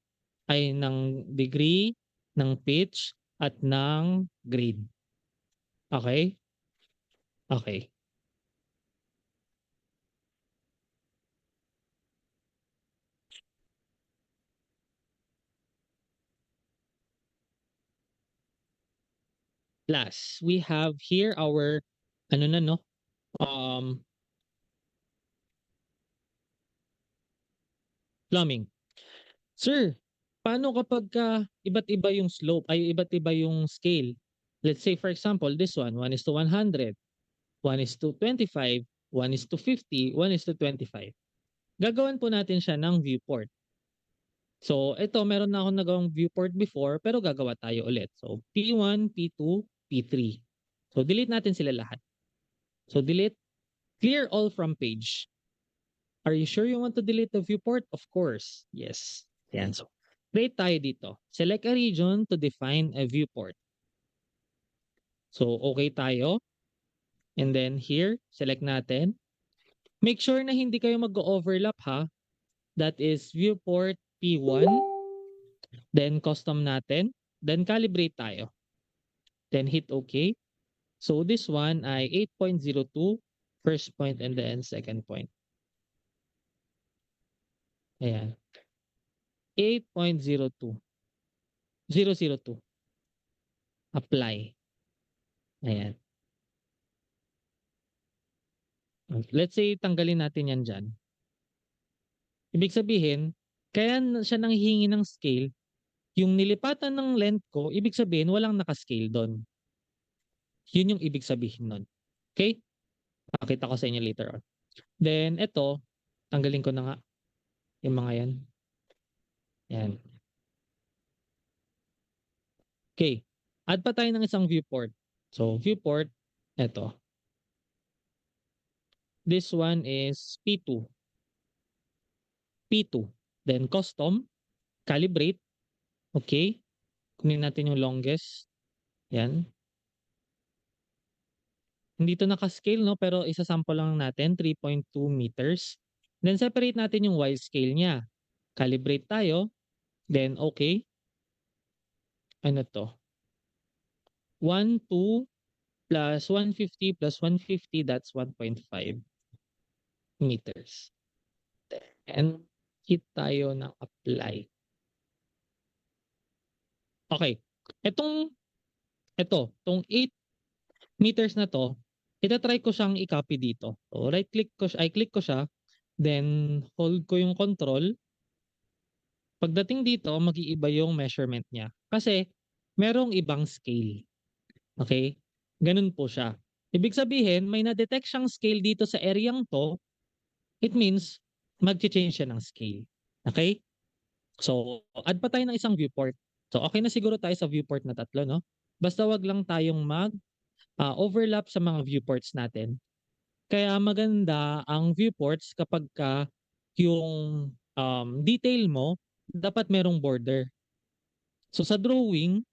degree, ng pitch, at ng grade. Okay? Okay. Plus, we have here our, ano na no, plumbing. Sir, paano kapagka iba't iba yung slope, ay iba't iba yung scale? Let's say for example, this one, 1:100, 1:25, 1:50, 1:25. Gagawin po natin siya ng viewport. So ito, meron na akong nagawang viewport before pero gagawa tayo ulit. So P1, P2, P3. So delete natin sila lahat. So delete, clear all from page. Are you sure you want to delete the viewport? Of course. Yes. Yan. So create tayo dito. Select a region to define a viewport. So okay tayo. And then here, select natin. Make sure na hindi kayo mag-overlap ha. That is viewport P1. Then custom natin. Then calibrate tayo. Then hit OK. So this one ay 8.02 first point and then second point. Ayan. 8.02. 002. Apply. Ayan. Let's say tanggalin natin yan dyan. Ibig sabihin, kaya siya nanghihingi ng scale, yung nilipatan ng length ko, ibig sabihin walang naka-scale doon. Yun yung ibig sabihin nun. Okay? Pakita ko sa inyo later on. Then, ito, tanggalin ko na nga yung mga yan. Yan. Okay. Add pa tayo ng isang viewport. So, viewport, ito. This one is P2. P2. Then, custom, calibrate. Okay. Kunin natin yung longest. Yan. Hindi to naka-scale, no? Pero isa-sample lang natin, 3.2 meters. Then, separate natin yung Y scale niya. Calibrate tayo. Then, okay. Ano to? 1, 2 plus 150 plus 150, that's 1.5 meters. And hit tayo ng apply. Okay. Itong 8 meters na to, ita-try ko siyang i-copy dito. So, click ko siya, then hold ko yung control. Pagdating dito, mag-iiba yung measurement niya. Kasi, merong ibang scale. Okay? Ganun po siya. Ibig sabihin, may na-detect siyang scale dito sa areang to, it means, mag-change siya ng scale. Okay? So, add pa tayo ng isang viewport. So, okay na siguro tayo sa viewport na tatlo, no? Basta wag lang tayong overlap sa mga viewports natin. Kaya maganda ang viewports kapag yung detail mo, dapat merong border. So, sa drawing,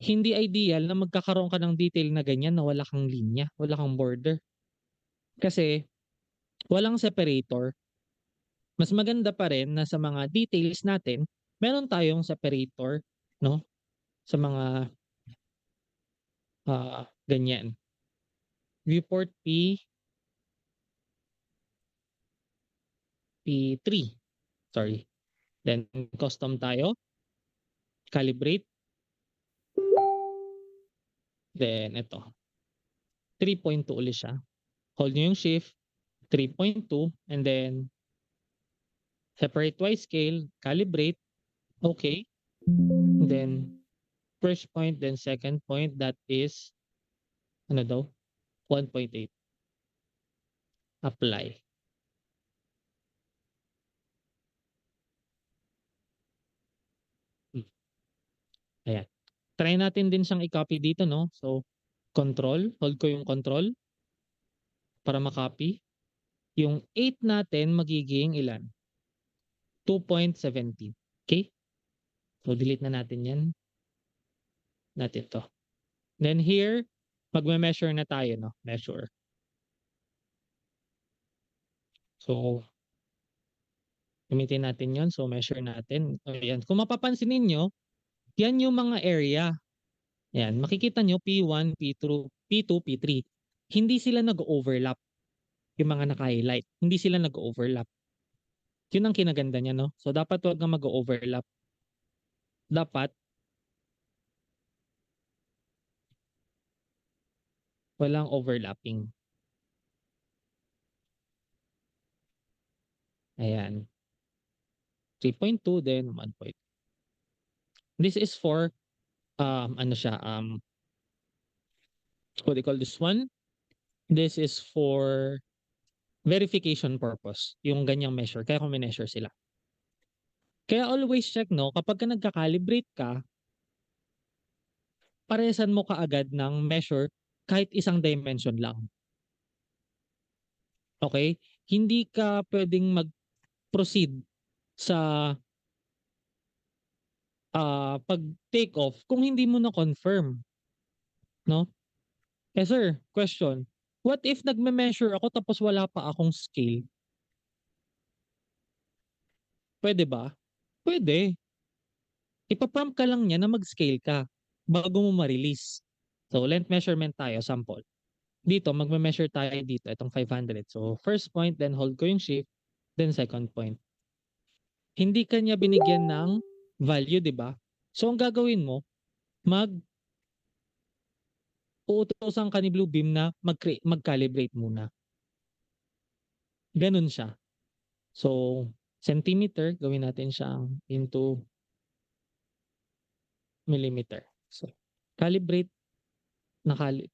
hindi ideal na magkakaroon ka ng detail na ganyan na wala kang linya, wala kang border. Kasi, walang separator. Mas maganda pa rin na sa mga details natin, meron tayong separator, no? Sa mga ganyan. Viewport P3. Sorry. Then custom tayo. Calibrate. Then ito. 3.2 ulit siya. Hold nyo yung shift. 3.2 and then separate Y scale. Calibrate. Okay. And then first point, then second point, that is ano daw? 1.8. Apply. Ayan. Try natin din siyang i-copy dito, no? So, control. Hold ko yung control para makopy. Yung 8 natin magiging ilan? 2.17. Okay? So, delete na natin yan. Natin to. Then here, magme-measure na tayo, no? Measure. So, gamitin natin yon. So, measure natin. Ayan. Kung mapapansin ninyo, yan yung mga area. Ayan. Makikita nyo P1, P2, P2, P3. Hindi sila nag-overlap. Yung mga naka-highlight. Hindi sila nag-overlap. Yun ang kinaganda niya, no? So, dapat wag na mag-overlap. Dapat walang overlapping. Ayan. 3.2 then 1 point. This is for ano siya what do you call this one? This is for verification purpose, yung ganyang measure. Kaya kung measure sila. Kaya always check, no, kapag ka nagka-calibrate ka, paresan mo kaagad ng measure kahit isang dimension lang. Okay? Hindi ka pwedeng mag-proceed sa pag-take off kung hindi mo na confirm, no? Eh sir, question. What if nagme-measure ako tapos wala pa akong scale? Pwede ba? Pwede. Ipa-prompt ka lang niya na mag-scale ka bago mo ma-release. So, length measurement tayo, sample. Dito, magme-measure tayo dito, itong 500. So, first point, then hold ko yung shift, then second point. hindi ka niya binigyan ng value, 'di ba? So ang gagawin mo, uutusan ka ni Bluebeam na mag-calibrate muna. Gano'n siya. So, centimeter, gawin natin siyang into millimeter. So, calibrate,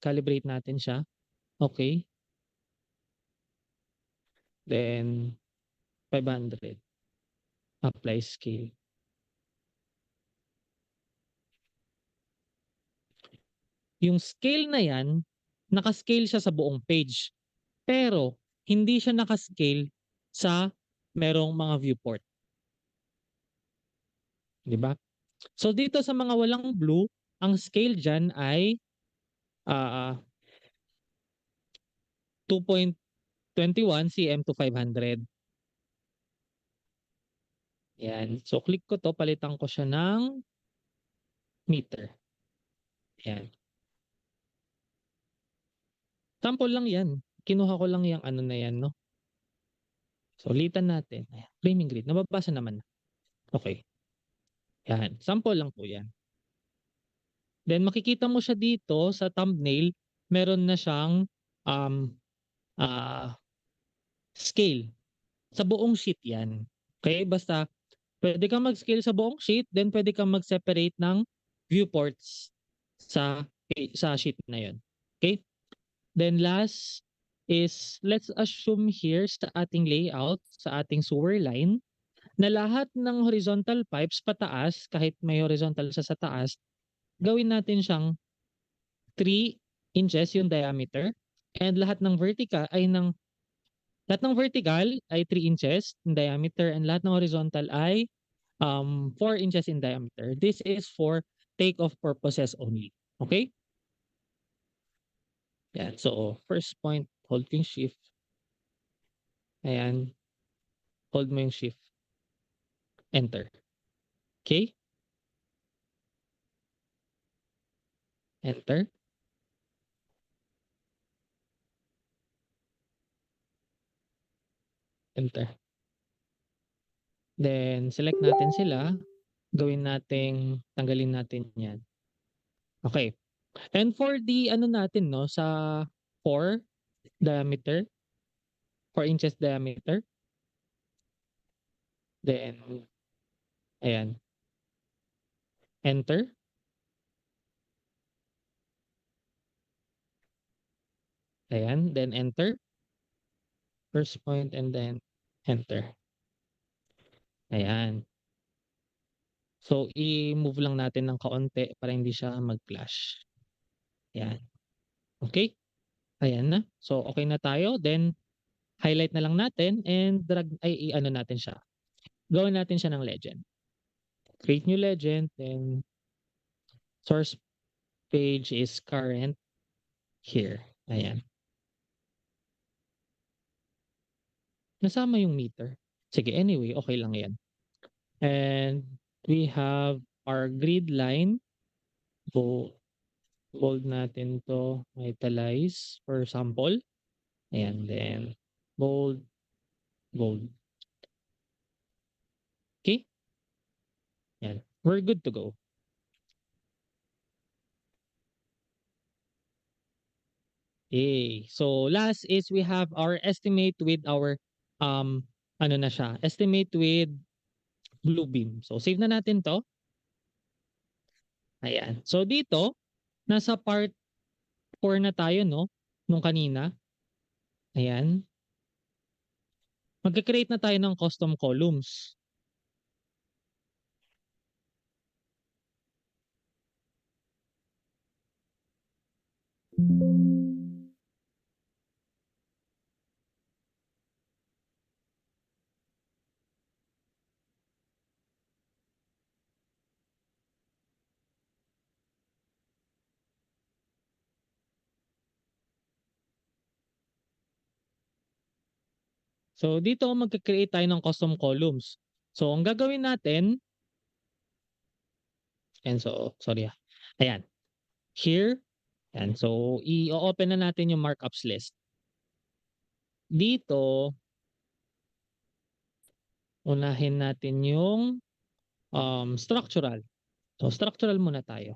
calibrate natin siya. Okay. Then, 500. Apply scale. Yung scale na yan, naka-scale siya sa buong page. Pero, hindi siya naka-scale sa merong mga viewport. Di ba? So, dito sa mga walang blue, ang scale dyan ay 2.21 cm to 500. Yan. So, click ko to, palitan ko siya ng meter. Yan. Sample lang yan. Kinuha ko lang yung ano na yan, no? So, ulitan natin. Ayan. Flaming grid. Nababasa naman. Okay. Yan. Sample lang po yan. Then, makikita mo siya dito sa thumbnail. Meron na siyang um, uh, scale. Sa buong sheet yan. Okay? Basta, pwede kang mag-scale sa buong sheet. Then, pwede kang mag-separate ng viewports sa sheet na yon. Okay? Then last is let's assume here sa ating layout, sa ating sewer line, na lahat ng horizontal pipes pataas, kahit may horizontal sa taas, gawin natin siyang 3 inches yung diameter, and lahat ng vertical ay 3 inches in diameter, and lahat ng horizontal ay 4 inches in diameter. This is for take-off purposes only. Okay? Yan. So, first point, hold yung shift. Ayan. Hold mo yung shift. Enter. Okay? Enter. Enter. Then, select natin sila. Gawin nating, tanggalin natin yan. Okay. And for the, ano natin, no, sa 4 diameter, 4 inches diameter, then, ayan. Enter. Ayan. Then, enter. First point, and then, enter. Ayan. So, i-move lang natin ng kaunti para hindi siya mag-clash. Ayan. Okay? Ayan na. So, okay na tayo. Then, highlight na lang natin and drag, ay, i-ano natin siya. Gawin natin siya ng legend. Create new legend, then source page is current here. Ayan. Nasama yung meter. Sige, anyway, okay lang yan. And we have our grid line. Bold natin to, italize for sample. Ayan, then bold, bold. Okay? Yan. We're good to go. Okay. So last is we have our estimate with our ano na siya, estimate with Bluebeam. So save na natin 'to. Ayan. So dito, nasa part 4 na tayo, no, nung kanina. Ayan. Magke-create na tayo ng custom columns. So dito magke-create tayo ng custom columns. So ang gagawin natin, and so sorry. Ayan. Here, and so i-open na natin yung markups list. Dito, Unahin natin yung structural. So, structural muna tayo.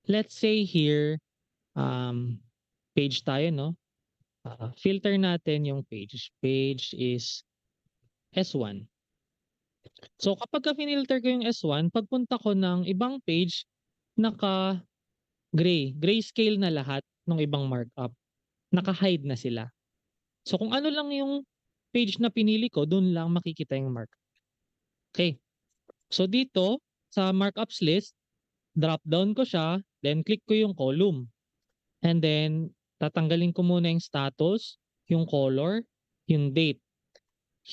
Let's say here, page tayo, no? Filter natin yung page. Page is S1. So, kapag ka-finilter ko yung S1, pagpunta ko ng ibang page, naka-gray. Grayscale na lahat ng ibang markup. Naka-hide na sila. So, kung ano lang yung page na pinili ko, dun lang makikita yung markup. Okay. So, dito, sa markups list, drop down ko siya, then click ko yung column. And then, tatanggalin ko muna yung status, yung color, yung date,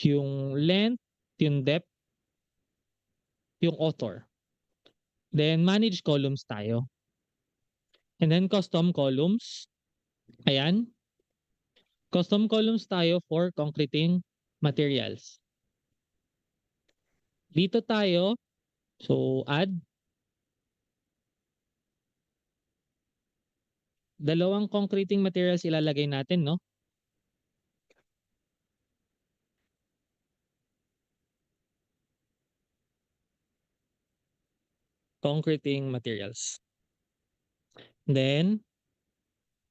yung length, yung depth, yung author. Then, manage columns tayo. And then, custom columns. Ayan. Custom columns tayo for concreting materials. Dito tayo, so add. Dalawang concreting materials ilalagay natin, no? Concreting materials. Then,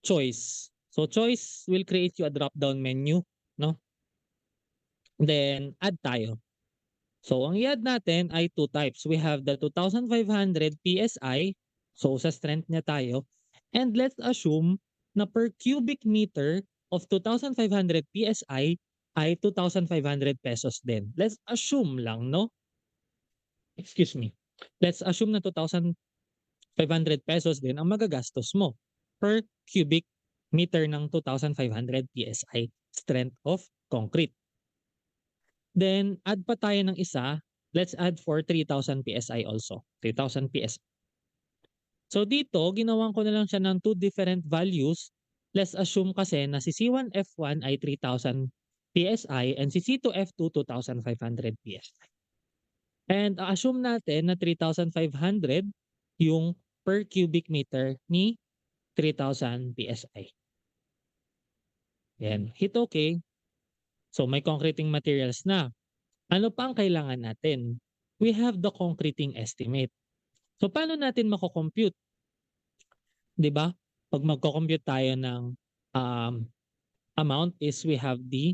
choice. So, choice will create you a drop-down menu, no? Then, add tayo. So, ang i-add natin ay two types. We have the 2,500 PSI. So, sa strength niya tayo. And let's assume na per cubic meter of 2,500 PSI ay 2,500 pesos din. Let's assume lang, no? Excuse me. Let's assume na 2,500 pesos din ang magagastos mo per cubic meter ng 2,500 PSI strength of concrete. Then, add pa tayo ng isa. Let's add for 3,000 PSI also. 3,000 PSI. So dito, ginawan ko na lang siya ng two different values. Let's assume kasi na si C1F1 ay 3,000 PSI and si C2F2 2,500 PSI. And assume natin na 3,500 yung per cubic meter ni 3,000 PSI. Yan. Hit OK. So may concreting materials na. Ano pa ang kailangan natin? We have the concreting estimate. So paano natin mako-compute? 'Di ba? Pag magko-compute tayo ng um, amount is we have the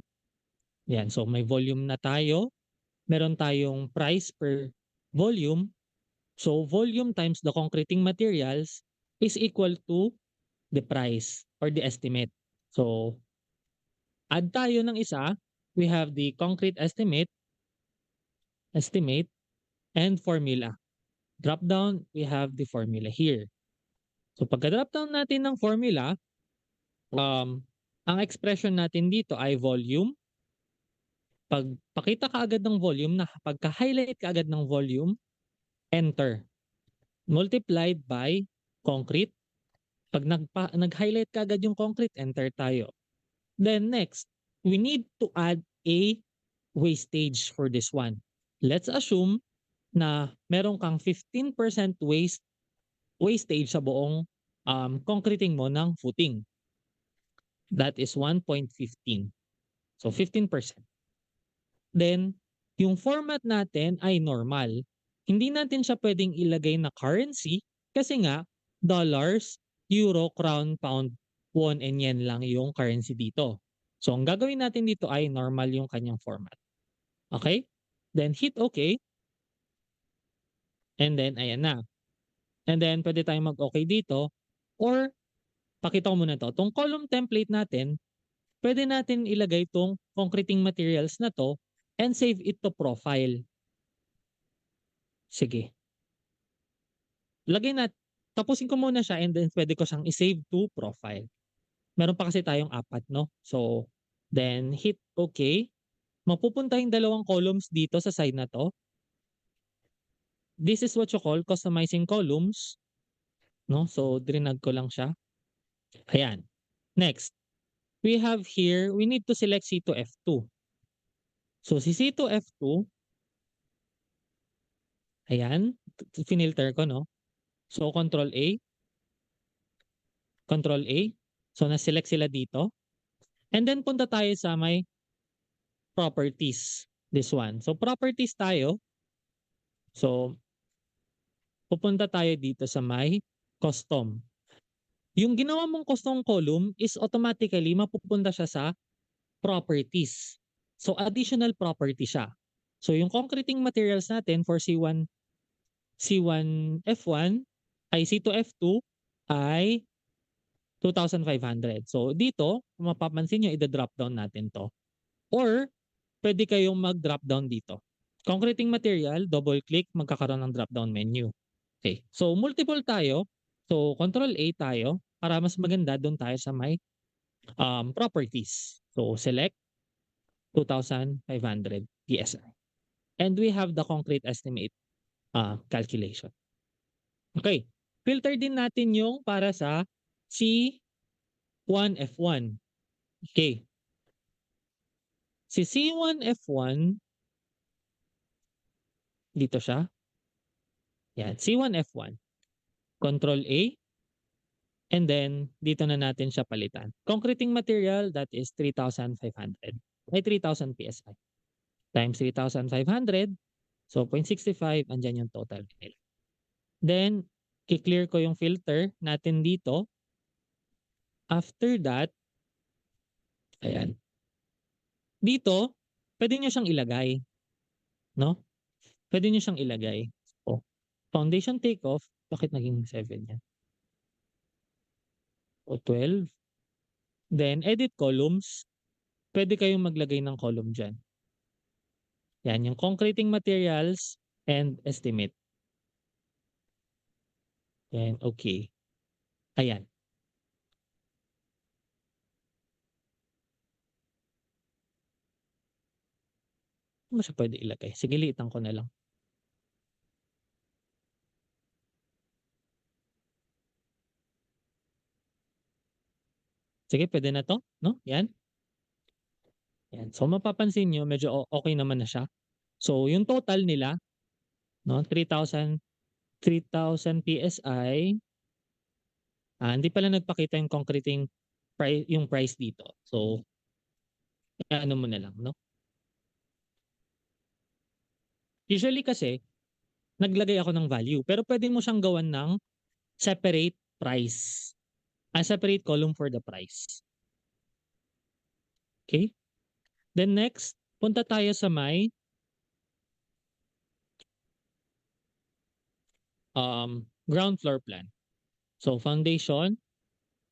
yan. So may volume na tayo. Meron tayong price per volume. So volume times the concreting materials is equal to the price or the estimate. So add tayo ng isa. We have the concrete estimate and formula. Drop down, we have the formula here. So pagka-drop down natin ng formula, ang expression natin dito ay volume. Pag pakita ka agad ng volume, pagka-highlight ka agad ng volume, enter. Multiplied by concrete. Pag nag-highlight ka agad yung concrete, enter tayo. Then next, we need to add a wastage for this one. Let's assume na meron kang 15% wastage sa buong concreting mo ng footing. That is 1.15. So 15%. Then, yung format natin ay normal. Hindi natin siya pwedeng ilagay na currency kasi nga dollars, euro, crown, pound, won, and yen lang yung currency dito. So ang gagawin natin dito ay normal yung kanyang format. Okay? Then hit OK. And then ayan na. And then pwede tayong mag-OK dito or pakita ko muna to. Tong column template natin, pwede natin ilagay tong concreting materials na to and save it to profile. Sige. Tapusin ko muna siya and then pwede ko siyang i-save to profile. Meron pa kasi tayong apat, no? So, then hit OK. Mapupunta yung dalawang columns dito sa side na to. This is what you call customizing columns. No? So, drinag ko lang siya. Ayan. Next, we have here, we need to select C2F2. So, si C2F2, ayan, finilter ko, no? So, Control A. Control A. So, na-select sila dito. And then, punta tayo sa may properties. this one. So properties tayo. So pupunta tayo dito sa may custom. Yung ginawa mong custom column is automatically mapupunta siya sa properties. So additional property siya. So yung concreting materials natin for C1F1 ay C2F2 ay 2,500. So dito, kung mapapansin nyo, i-drop down natin to. Or pwede kayong mag-drop down dito. Concreting material, double click, magkakaroon ng drop down menu. Okay. So multiple tayo. So control A tayo para mas maganda doon tayo sa may properties. So select 2,500 PSI. And we have the concrete estimate calculation. Okay. Filter din natin yung para sa C1F1. Okay. Si C1F1, dito siya. Yan, C1F1. Control A. And then, dito na natin siya palitan. Concreting material, that is 3,500. Ay, 3,000 PSI. Times 3,500. So, 0.65, andyan yung total nila. Then, i-clear ko yung filter natin dito. After that, ayan. Dito, pwede nyo siyang ilagay. No? Pwede nyo siyang ilagay. So, foundation takeoff, bakit naging 7 yan? O 12. Then, edit columns. Pwede kayong maglagay ng column dyan. Yan, yung concreting materials and estimate. Yan, okay. Ayan. Ano siya pwede ilagay? Sige, liitan ko na lang. Sige, pwede na to, no? Yan. Yan. So, mapapansin nyo, medyo okay naman na siya. So, yung total nila, no, 3,000 PSI. Hindi pala nagpakita yung concreting price, yung price dito. So, ano mo na lang, no? Usually kasi, naglagay ako ng value. Pero pwede mo siyang gawan ng separate price. A separate column for the price. Okay? Then next, punta tayo sa may ground floor plan. So foundation,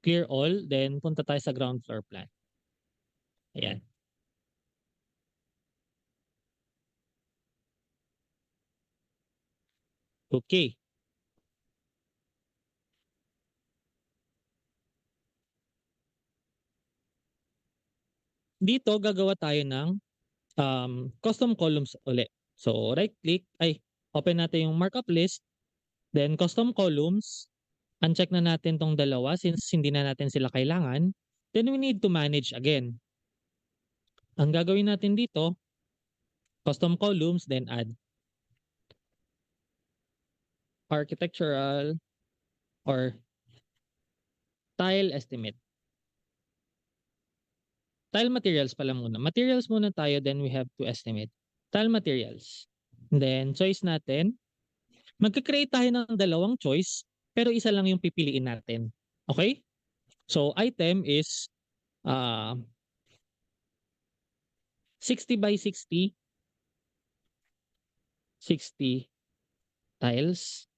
clear all, then punta tayo sa ground floor plan. Ayan. Okay. Dito gagawa tayo ng custom columns ulit. So right click, open natin yung markup list, then custom columns. Uncheck na natin tong dalawa since hindi na natin sila kailangan. Then we need to manage again. Ang gagawin natin dito, custom columns, then add architectural or tile estimate. Tile materials pala muna. Materials muna tayo, then we have to estimate. Tile materials. Then, choice natin. Magka-create tayo ng dalawang choice, pero isa lang yung pipiliin natin. Okay? So, item is 60 by 60. 60 tiles.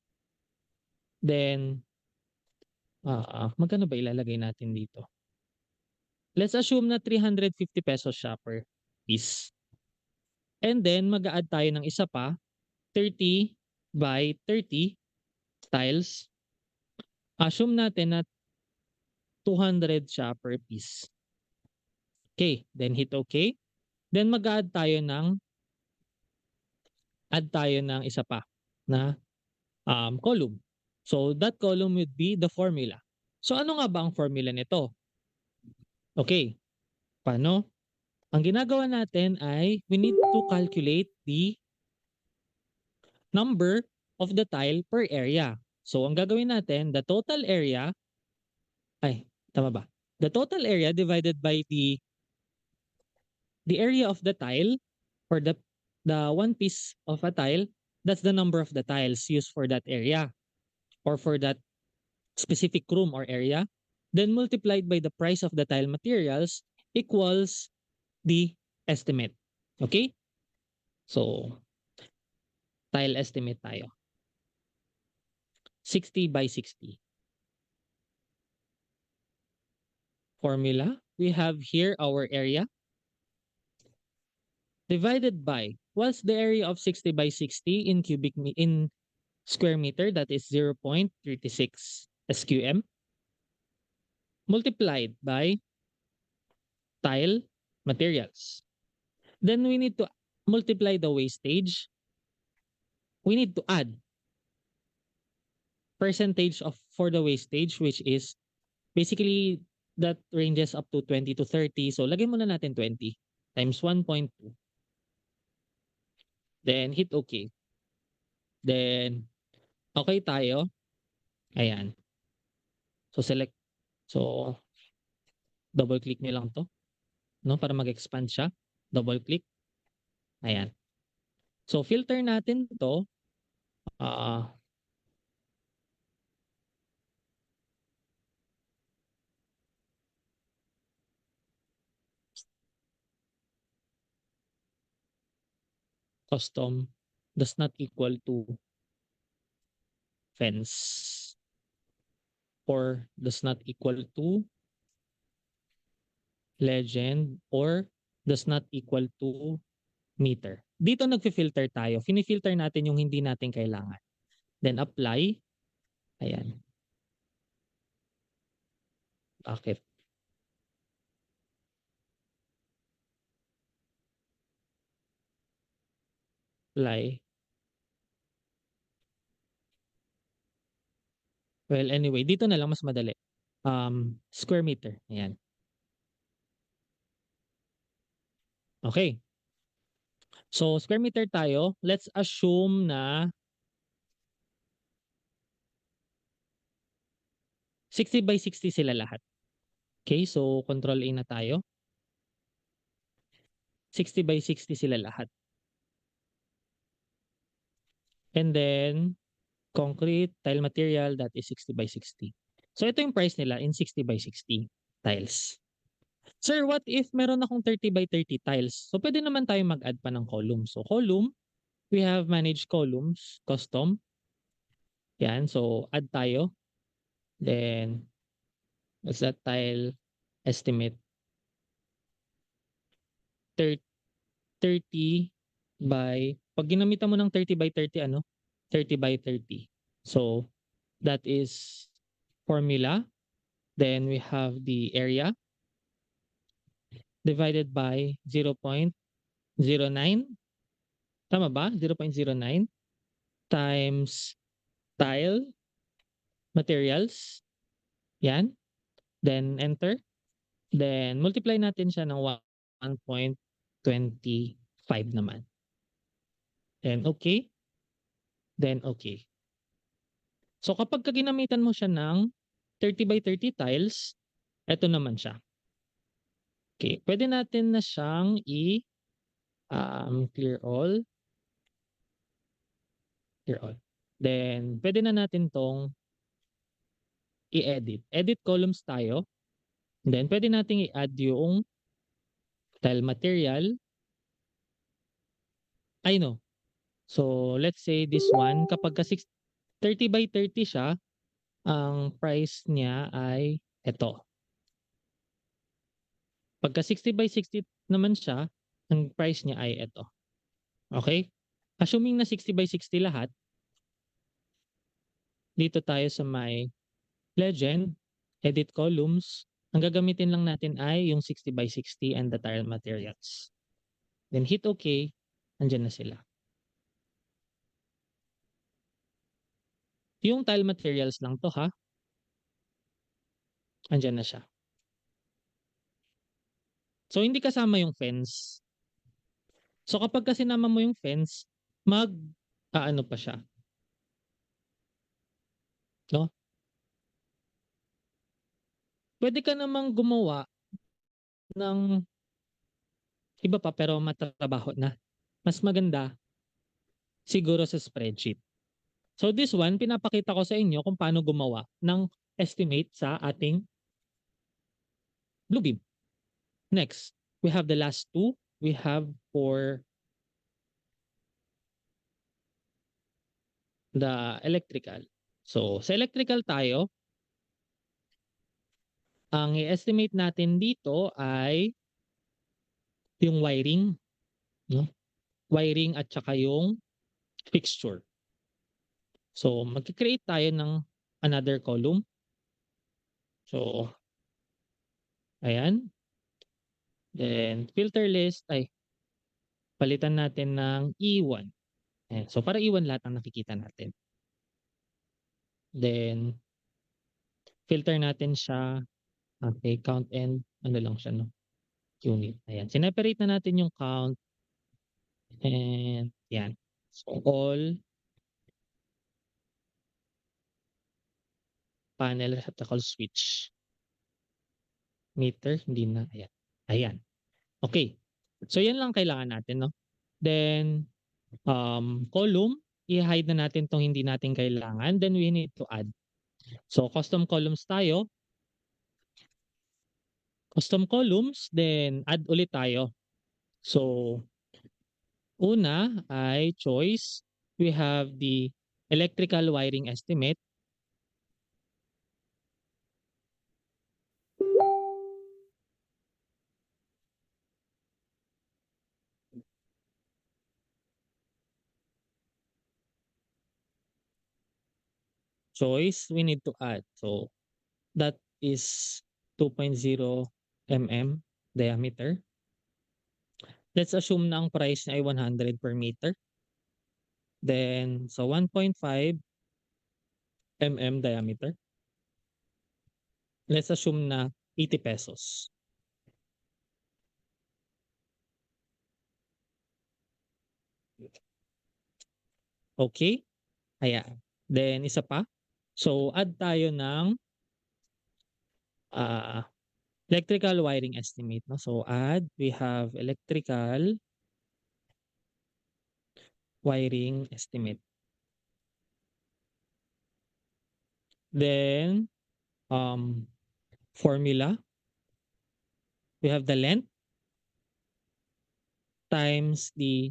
Then, magkano ba ilalagay natin dito? Let's assume na 350 pesos siya per piece. And then, mag-a-add tayo ng isa pa, 30 by 30 tiles. Assume natin na 200 siya per piece. Okay, then hit okay. Then mag-a-add tayo ng isa pa na column. So that column would be the formula. So ano nga ba ang formula nito? Okay, paano? Ang ginagawa natin ay we need to calculate the number of the tile per area. So ang gagawin natin, the total area, tama ba? The total area divided by the area of the tile or the the one piece of a tile, that's the number of the tiles used for that area or for that specific room or area, then multiplied by the price of the tile materials equals the estimate. Okay? So, tile estimate tayo. 60 by 60. Formula, we have here our area divided by, what's the area of 60 by 60 in in square meter? That is 0.36 SQM multiplied by tile materials. Then we need to multiply the wastage. We need to add percentage of for the wastage, which is basically that ranges up to 20 to 30. So lagay muna natin 20 times 1.2. Then hit okay. Then okay tayo. Ayan. So select. So double click niyo lang 'to, no, para mag-expand siya. Double click. Ayan. So filter natin 'to. ah Custom does not equal to fence or does not equal to legend or does not equal to meter. Dito nagfi-filter tayo. Fini-filter natin yung hindi natin kailangan. Then apply. Ayan. Bakit? Apply. Well, anyway, dito na lang mas madali. Square meter. Ayan. Okay. So, square meter tayo. Let's assume na 60 by 60 sila lahat. Okay, so control A na tayo. 60 by 60 sila lahat. And then, concrete, tile material, that is 60 by 60. So, ito yung price nila in 60 by 60 tiles. Sir, what if meron akong 30 by 30 tiles? So, pwede naman tayo mag-add pa ng column. So, column, we have managed columns, custom. Yan, so add tayo. Then, what's that tile estimate? 30 by, pag ginamitan mo ng 30 by 30, ano? 30 by 30. So, that is formula. Then, we have the area divided by 0.09. Tama ba? 0.09 times tile materials. Yan. Then, enter. Then, multiply natin siya ng 1.25 naman. Then, okay. Then, okay. So, kapag ginamitan mo siya ng 30 by 30 tiles, eto naman siya. Okay. Pwede natin na siyang clear all. Clear all. Then, pwede na natin tong i-edit. Edit columns tayo. Then, pwede nating i-add yung tile material. I know. So, let's say this one, kapag 30 by 30 siya, ang price niya ay eto. Pagka 60 by 60 naman siya, ang price niya ay eto. Okay? Assuming na 60 by 60 lahat, dito tayo sa may legend, edit columns, ang gagamitin lang natin ay yung 60 by 60 and the tile materials. Then hit OK, andyan na sila. Yung tile materials lang to ha, andyan na siya. So hindi kasama yung fence. So kapag kasi naman mo yung fence, ano pa siya. No? Pwede ka namang gumawa ng iba pa pero matrabaho na. mas maganda siguro sa spreadsheet. So this one, pinapakita ko sa inyo kung paano gumawa ng estimate sa ating Bluebeam. Next, we have the last two. We have for the electrical. So sa electrical tayo, ang i-estimate natin dito ay yung wiring, no? Wiring at saka yung fixture. So magki-create tayo ng another column. So ayan. Then filter list ay palitan natin ng E1. Ayan. So para E1 lahat ng nakikita natin. Then filter natin siya. Okay, count and ano lang siya, no? Unit. Ayan. Sineperate na natin yung count and yan. So all panel receptacle switch. Meter, hindi na. Ayan. Ayan. Okay. So yan lang kailangan natin, no? Then column, i-hide na natin tong hindi natin kailangan. Then we need to add. So custom columns tayo. Custom columns, then add ulit tayo. So una ay choice. We have the electrical wiring estimate. Choice, we need to add. So that is 2.0 mm diameter. Let's assume na ang price niya ay 100 per meter. Then, so 1.5 mm diameter. Let's assume na 80 pesos. Okay? Ayan. Then, isa pa. So, add tayo ng electrical wiring estimate. No? So, add, we have electrical wiring estimate. Then, formula. We have the length times the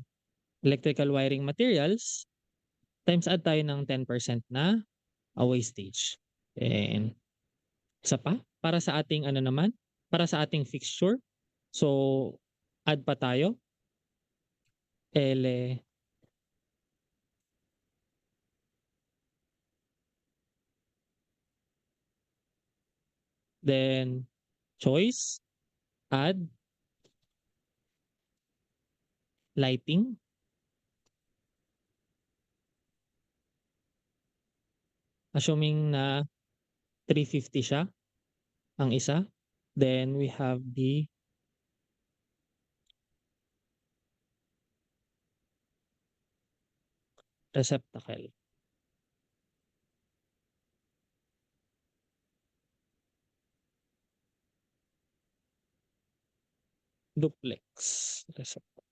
electrical wiring materials times add tayo ng 10% na wastage. And isa pa, para sa ating ano naman, para sa ating fixture. So, add pa tayo. Ele, then choice, add, lighting. Assuming na 350 siya, ang isa. Then we have the receptacle. Duplex receptacle.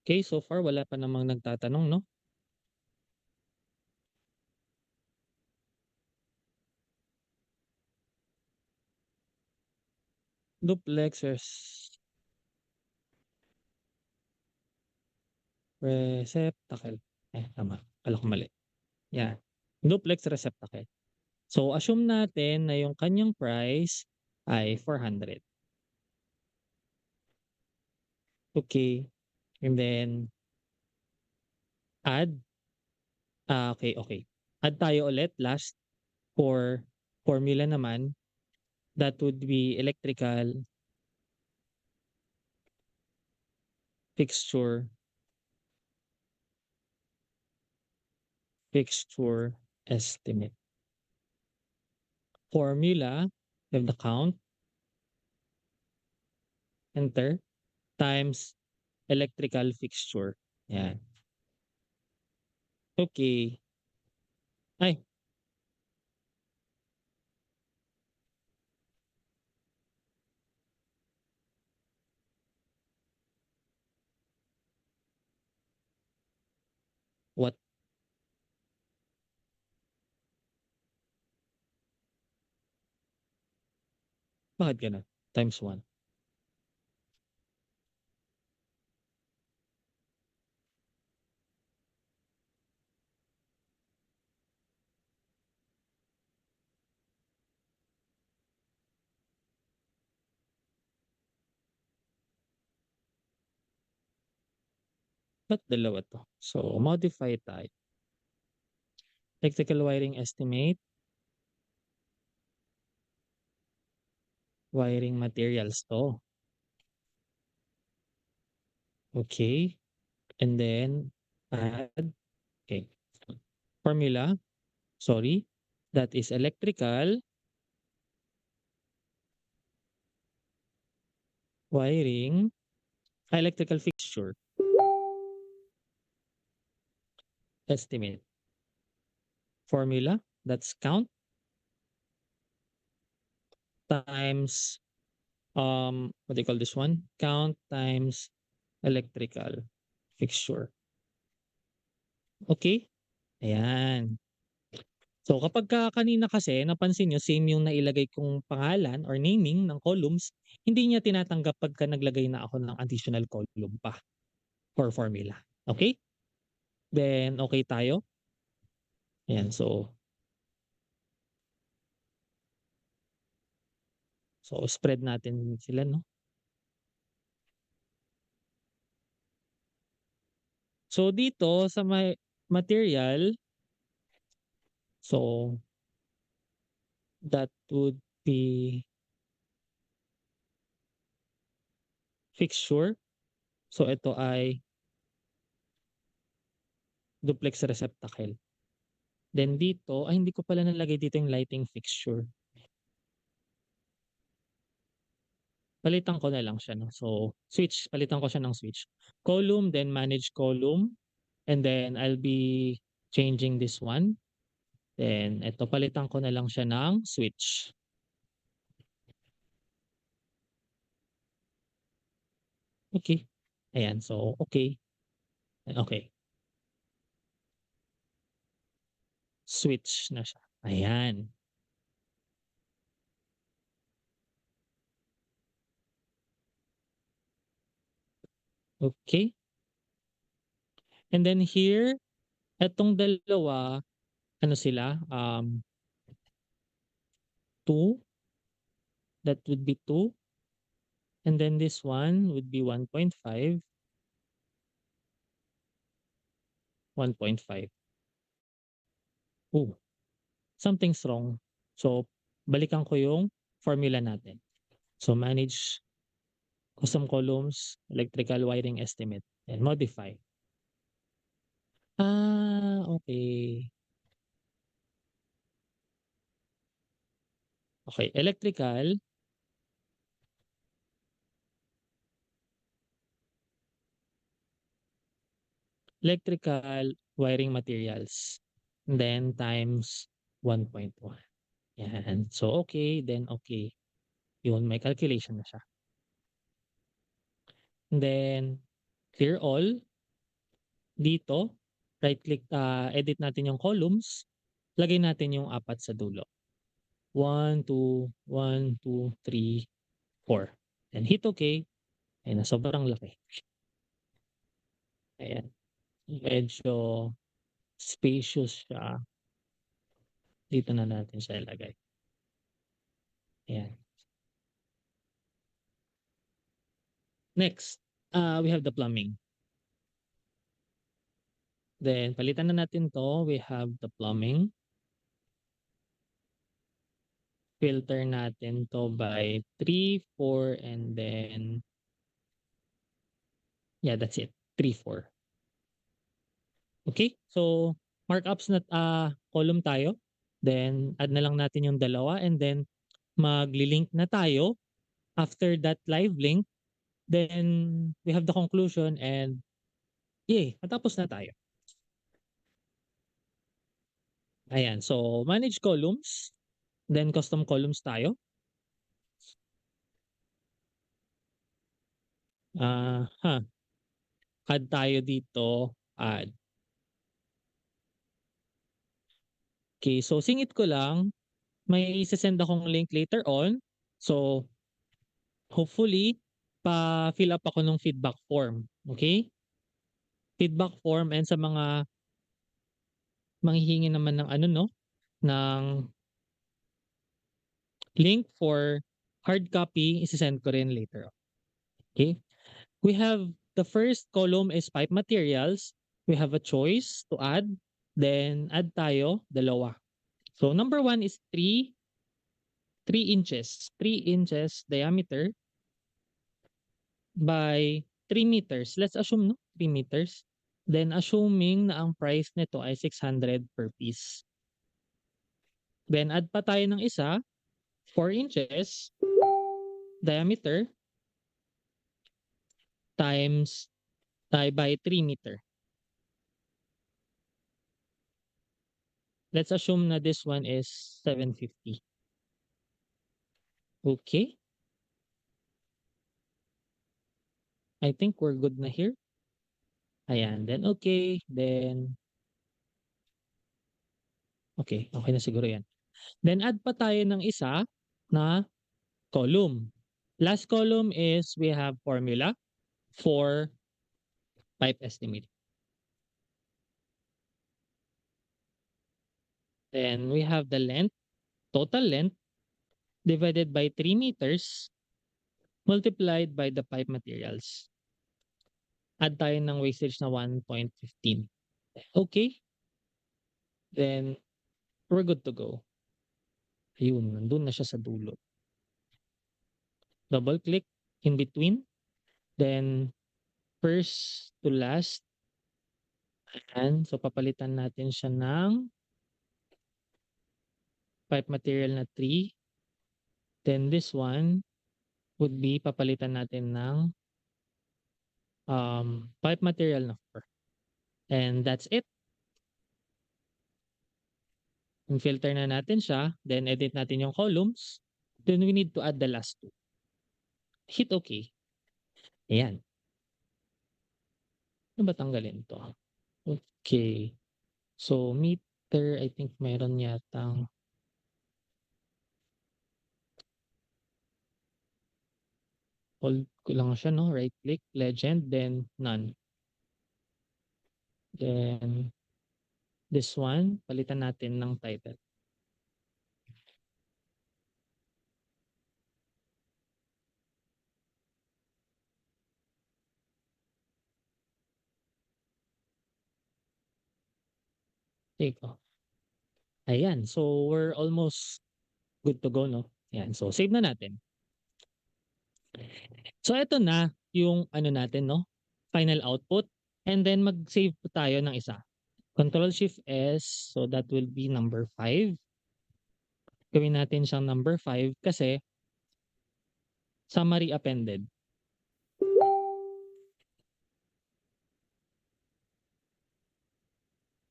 Okay, so far wala pa namang nagtatanong, no? Duplex receptacle. Tama. Kala ko mali. Yan. Duplex receptacle. So, assume natin na yung kanyang price ay 400. Okay. And then, add. Okay, okay. Add tayo ulit last for formula naman. That would be electrical fixture estimate. Formula, we have the count, enter, times electrical fixture. Yan. Okay. Ay, What? Bakit gano'n? Times 1. Ba't dalawa 'to? So, modify tayo. Electrical wiring estimate, wiring materials 'to. Okay. And then add, okay. Formula, sorry, that is electrical wiring, electrical fixture estimate. Formula, that's count times, what do you call this one? Count times electrical fixture. Okay? Ayan. So kapagka kanina kasi napansin niyo same yung nailagay kong pangalan or naming ng columns, hindi niya tinatanggap pagka naglagay na ako ng additional column pa for formula. Okay? Then okay tayo? Ayan, so spread natin sila 'no. So dito sa may material, so that would be fixture. So ito ay duplex receptacle. Then dito, ay hindi ko pala nalagay dito yung lighting fixture. Palitan ko na lang siya 'no. So, switch, palitan ko siya ng switch. Column, then manage column, and then I'll be changing this one. Then eto palitan ko na lang siya ng switch. Okay. Ayan, so okay, okay. Switch na siya, ayan. Okay. And then here, etong dalawa, ano sila, 2, that would be 2, and then this one would be 1.5, 1.5. Oh, something's wrong. So, balikan ko yung formula natin. So, manage custom columns, electrical wiring estimate, and modify. Okay. Okay, electrical wiring materials, then times 1.1. Yan. So, okay, then okay. Yun, may calculation na siya. And then, clear all. Dito, right click, edit natin yung columns. Lagay natin yung 4 sa dulo. 1, 2, 1, 2, 3, 4. Then hit okay. Ayan na, sobrang laki. Ayan. Medyo spacious siya. Dito na natin siya ilagay. Ayan. Next, we have the plumbing. Then palitan na natin 'to, we have the plumbing. Filter natin 'to by 3, 4, and then yeah, that's it, 3, 4. Okay, so markups na, column tayo. Then add na lang natin yung dalawa and then magli-link na tayo. After that live link, then we have the conclusion and yay, natapos na tayo. Ayan, so manage columns, then custom columns tayo. Add tayo dito, add. Okay, so singit ko lang, may ise-send akong link later on. So, hopefully pa-fill up ako ng feedback form, okay? Feedback form and sa mga manghihingi naman ng ano 'no, ng link for hard copy, ise-send ko rin later on, okay? We have the first column is pipe materials. We have a choice to add, then add tayo, dalawa. So number one is 3 inches, 3 inches diameter by 3 meters. Let's assume no, 3 meters. Then assuming na ang price nito ay 600 per piece. Then add pa tayo ng isa, 4 inches diameter times by 3 meter. Let's assume na this one is 750. Okay, I think we're good na here. Ayan, then okay, then okay, okay na siguro 'yan. Then add pa tayo ng isa na column. Last column is we have formula for pipe estimate. Then we have the length, total length divided by 3 meters multiplied by the pipe materials. Add tayo ng wastage na 1.15. Okay, then we're good to go. Ayun, nandun na siya sa dulo. Double click in between, then first to last. And so papalitan natin siya ng pipe material na 3. Then this one would be papalitan natin ng pipe material na 4. And that's it. Filter na natin siya, then edit natin yung columns. Then we need to add the last two. Hit OK. Ayan. Ano ba tanggalin to? Okay. So meter, I think meron yatang hold ko lang siya, no? Right click, legend, then none. Then this one, palitan natin ng title. Take off. Ayan. So we're almost good to go, no? Ayan. So save na natin. So eto na yung ano natin, no? Final output. And then mag-save po tayo ng isa. Control Shift S. So that will be number 5. Gawin natin siyang number 5 kasi summary appended.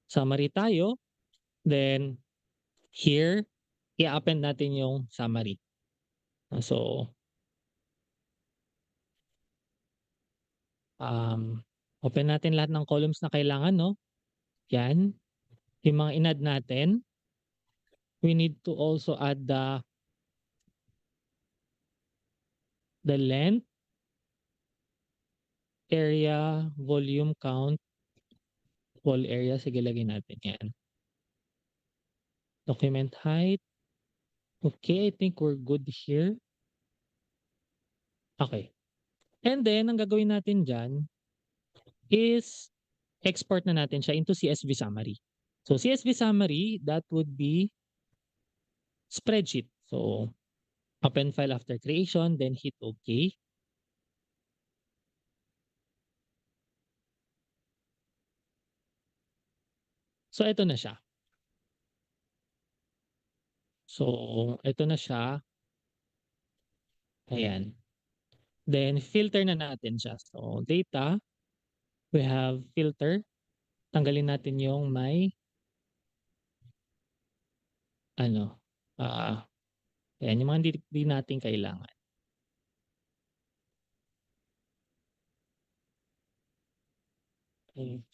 Summary tayo. Then here, i-append natin yung summary. So, open natin lahat ng columns na kailangan, no? Yan. Yung mga in-add natin. We need to also add the length, area, volume count, wall area. Sige, lagay natin yan. Document height. Okay, I think we're good here. Okay. And then, ang gagawin natin dyan is export na natin siya into CSV summary. So, CSV summary, that would be spreadsheet. So, open file after creation, then hit OK. So, ito na siya. So, ito na siya. Ayan. Then, filter na natin siya. So, data, we have filter. Tanggalin natin yung may ano, ayan, yung mga hindi natin kailangan. Okay.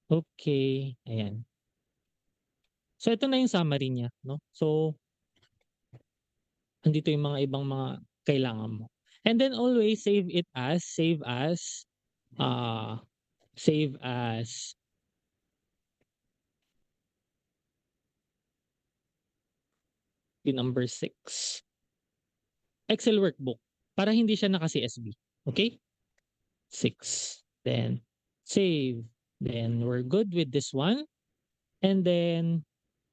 Okay, ayan. So ito na yung summary niya 'no. So andito yung mga ibang mga kailangan mo. And then always ah, save as yung number 6 Excel workbook para hindi siya naka-CSV, okay? 6 then save, then we're good with this one. And then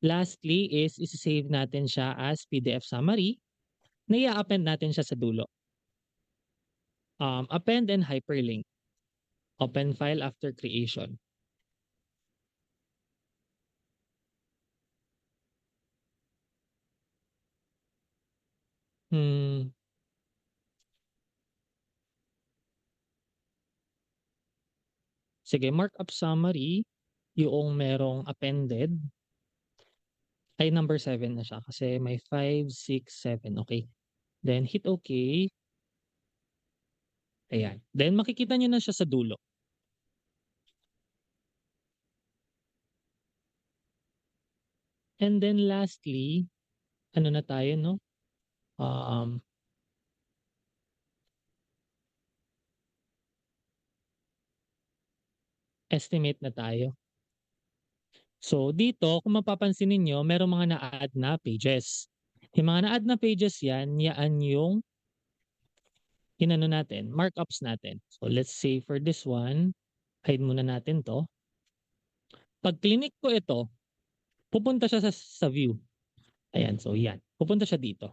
lastly is ise-save natin siya as PDF summary na i-a-append natin siya sa dulo. Append and hyperlink. Open file after creation. Hmm, sige markup summary, yung merong appended ay number 7 na siya kasi may 5, 6, 7, okay. Then hit okay, ayan. Then makikita niyo na siya sa dulo. And then lastly, ano na tayo 'no, um, estimate na tayo. So dito kung mapapansin ninyo merong mga na-a-add na pages. Yung mga na-add na pages yan yung inano natin, markups natin. So let's say for this one, hide muna natin 'to. 'Pag klinik ko ito, pupunta siya sa view. Ayan, so yan, pupunta siya dito.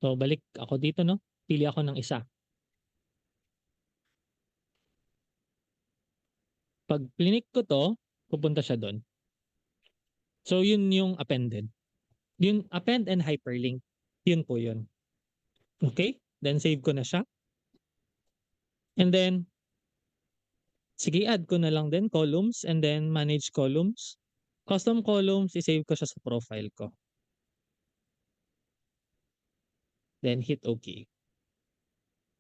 So balik ako dito 'no, pili ako ng isa. 'Pag klinik ko 'to, pupunta siya dun. So yun yung appended. Yung append and hyperlink, yun po yun. Okay? Then save ko na siya. And then sige add ko na lang din columns and then manage columns. Custom columns, i-save ko siya sa profile ko. Then hit okay.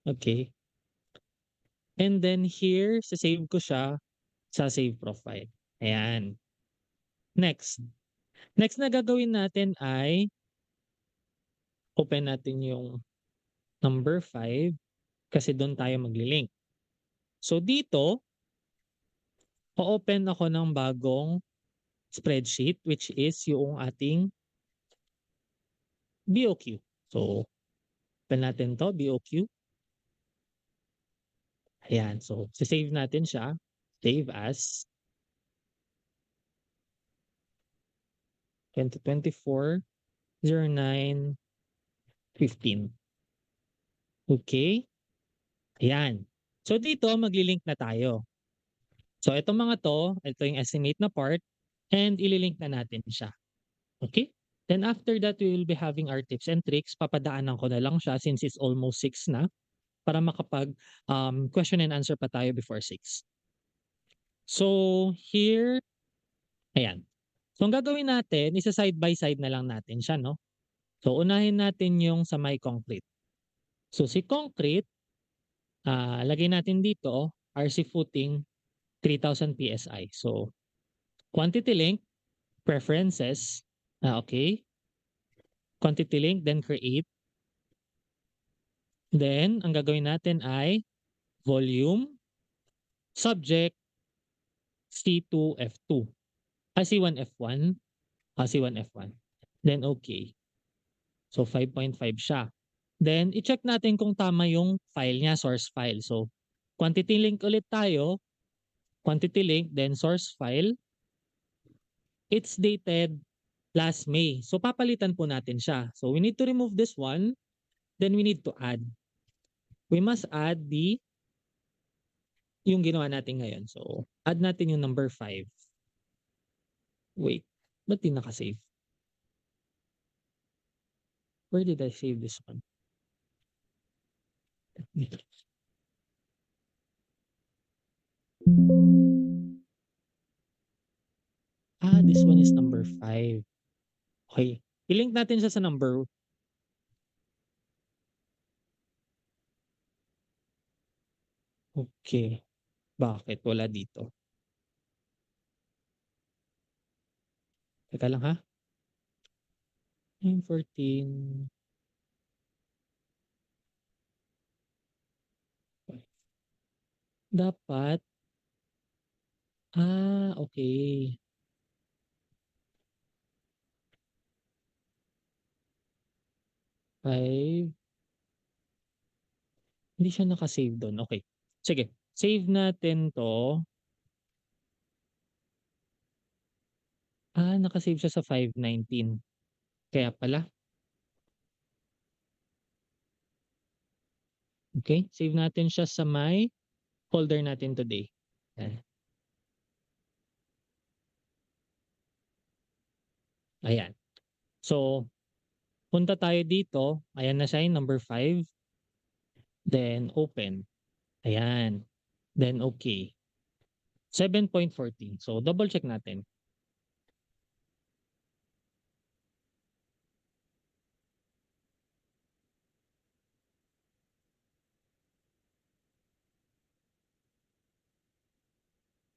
Okay. And then here, sa-save ko siya sa save profile. Ayan. Next. Next na gagawin natin ay open natin yung number 5 kasi doon tayo magli-link. So dito, o-open ako ng bagong spreadsheet which is yung ating BOQ. So, open natin to BOQ. Ayan. So, save natin siya. Save as 2024-09-15. Okay? Ayan. So, dito magli-link na tayo. So, itong mga 'to, ito yung estimate na part and ililink na natin siya. Okay? Then after that, we will be having our tips and tricks. Papadaanan ko na lang siya since it's almost 6 na para question and answer pa tayo before 6. So, here, ayan. So, ang gagawin natin, isa-side by side na lang natin siya, no? So, unahin natin yung sa may concrete. So, si concrete, lagay natin dito, RC footing, 3,000 PSI. So, quantity link, preferences, okay. Quantity link, then create. Then, ang gagawin natin ay volume, subject, C2F2. C1F1, C1F1. Then, okay. So, 5.5 siya. Then, i-check natin kung tama yung file niya, source file. So, quantity link ulit tayo. Quantity link, then source file. It's dated last May. So, papalitan po natin siya. So, we need to remove this one. Then, we need to add. We must add yung ginawa natin ngayon. So, add natin yung number 5. Wait, ba't di naka-save? Where did I save this one? This one is number 5. Okay. I-link natin siya sa number. Okay. Bakit wala dito? Teka lang ha. 9:14. Dapat okey. 5, hindi siya naka-save dun, okey. Sige, save natin 'to. Naka-save siya sa 5:19. Kaya pala. Okey, save natin siya sa may folder natin today. Yan, ayan. So, punta tayo dito, ayan na siya yung number 5, then open, ayan. Then okey. 7.14. So, double check natin.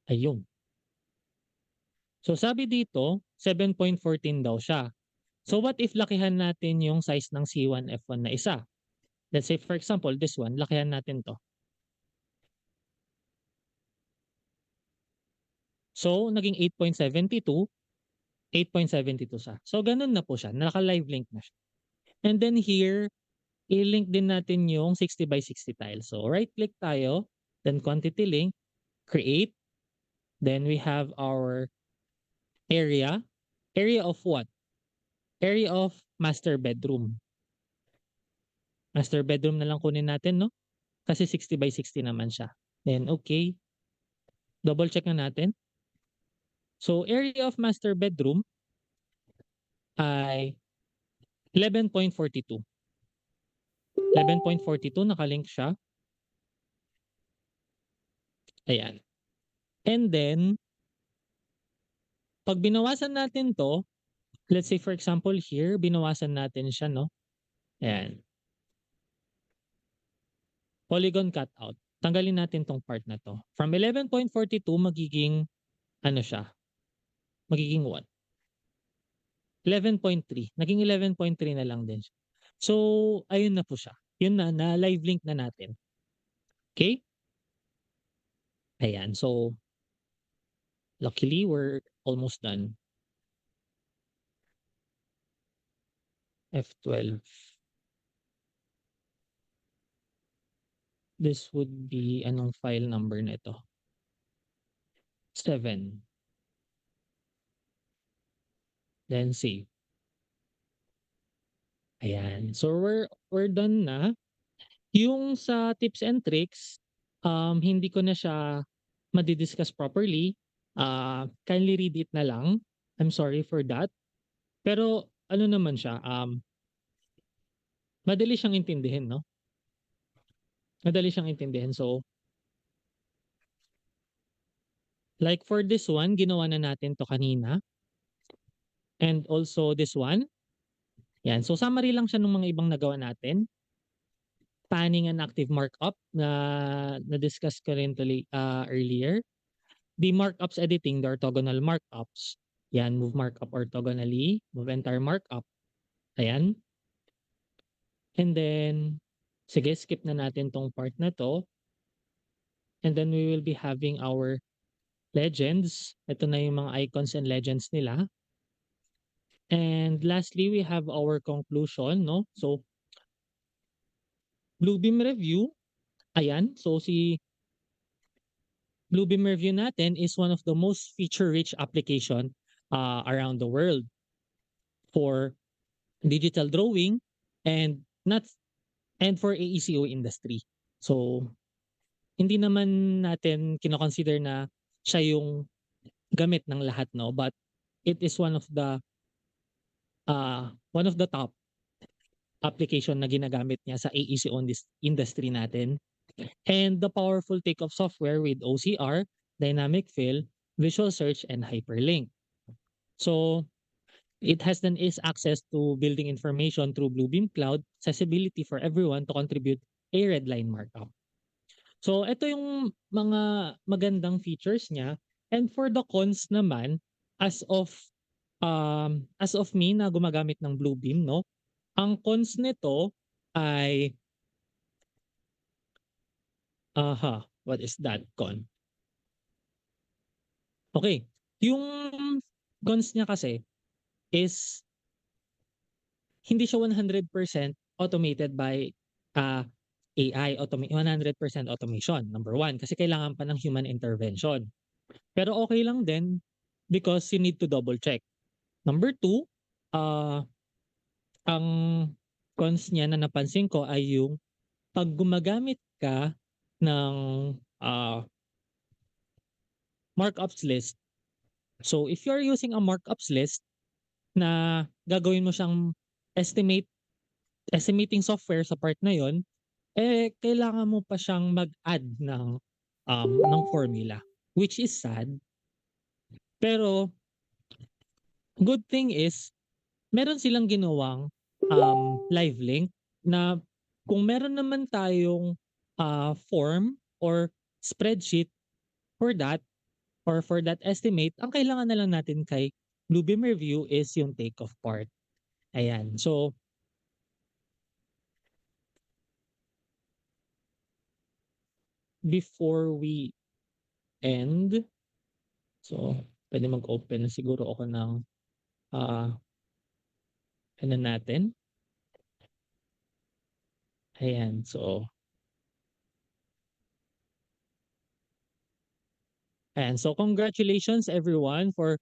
Ayun. So, sabi dito 7.14 daw siya. So, what if lakihan natin yung size ng C1F1 na isa? Let's say for example, this one, lakihan natin 'to. So, naging 8.72, 8.72 siya. So, gano'n na po siya, naka-live link na siya. And then here, i-link din natin yung 60 by 60 tile. So, right click tayo, then quantity link, create, then we have our area. Area of what? Area of master bedroom. Master bedroom na lang kunin natin 'no, kasi 60 by 60 naman siya. Then okay, double check na natin. So, area of master bedroom ay 11.42. 11.42 naka-link siya, ayan. And then, 'pag binawasan natin 'to, let's say for example here, binawasan natin siya 'no, ayan, polygon cutout. Tanggalin natin 'tong part na 'to. From 11.42 magiging ano siya, magiging what? 11.3, naging 11.3 na lang din siya. So, ayun na po siya. Yun na, na-live link na natin. Okay. Ayan, so luckily we're almost done. F12. This would be anong file number nito? 7. Then save. Ayan. So we're done na. Yung sa tips and tricks, hindi ko na siya madi-discuss properly. Kindly read it na lang. I'm sorry for that. Pero ano naman siya, madali siyang intindihin 'no? Madali siyang intindihin. So, like for this one, ginawa na natin 'to kanina and also this one, 'yan. So, summary lang siya nung mga ibang nagawa natin. Panning and active markup na na-discuss ko rin earlier. The markups editing, the orthogonal markups. 'Yan, move markup orthogonally, move entire markup, ayan. And then, sige skip na natin 'tong part na 'to. And then we will be having our legends. Ito na yung mga icons and legends nila. And lastly, we have our conclusion, no? So, Bluebeam review, ayan. So, si Bluebeam review natin is one of the most feature-rich application around the world for digital drawing and not and for AECO industry. So, hindi naman natin kino-consider na siya yung gamit ng lahat, no? But it is one of the top application na ginagamit niya sa AECO industry natin. And the powerful take-off software with OCR, dynamic fill, visual search, and hyperlink. So, it has then is access to building information through Bluebeam Cloud, accessibility for everyone to contribute a red line markup. So, ito yung mga magandang features niya. And for the cons naman, as of As of me na gumagamit ng Bluebeam 'no, ang cons nito ay what is that con? Okay, yung cons niya kasi is hindi siya 100% automated by, AI, 100% automation, number one, kasi kailangan pa ng human intervention. Pero okay lang din because you need to double check. Number two, ah, ang cons niya na napansin ko ay yung 'pag gumagamit ka ng, ah, markups list. So if you're using a markups list na gagawin mo siyang estimating software sa part na yon, eh, kailangan mo pa siyang mag-add ng formula, which is sad. Pero good thing is meron silang ginawang, live link na kung meron naman tayong, form or spreadsheet for that or for that estimate, ang kailangan na lang natin kay Bluebeam Review is yung take off part, ayan. So, before we end, so pwede mag-open na siguro ako ng, ah, ano natin, ayan. So, ayan. So, congratulations everyone for,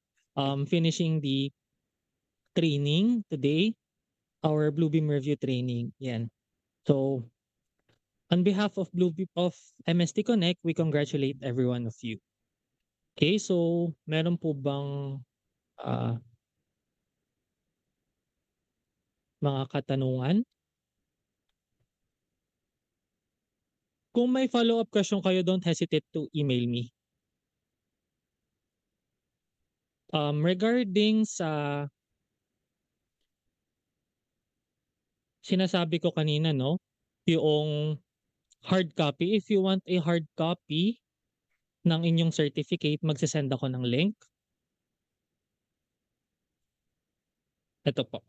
finishing the training today, our Bluebeam Review training, yan. So, on behalf of Bluebeam of MST Connect, we congratulate every one of you. Okay, so meron po bang, ah, mga katanungan? Kung may follow-up question kayo, don't hesitate to email me. Regarding sa sinasabi ko kanina 'no, yung hard copy, if you want a hard copy ng inyong certificate, magse-send ako ng link. Eto po,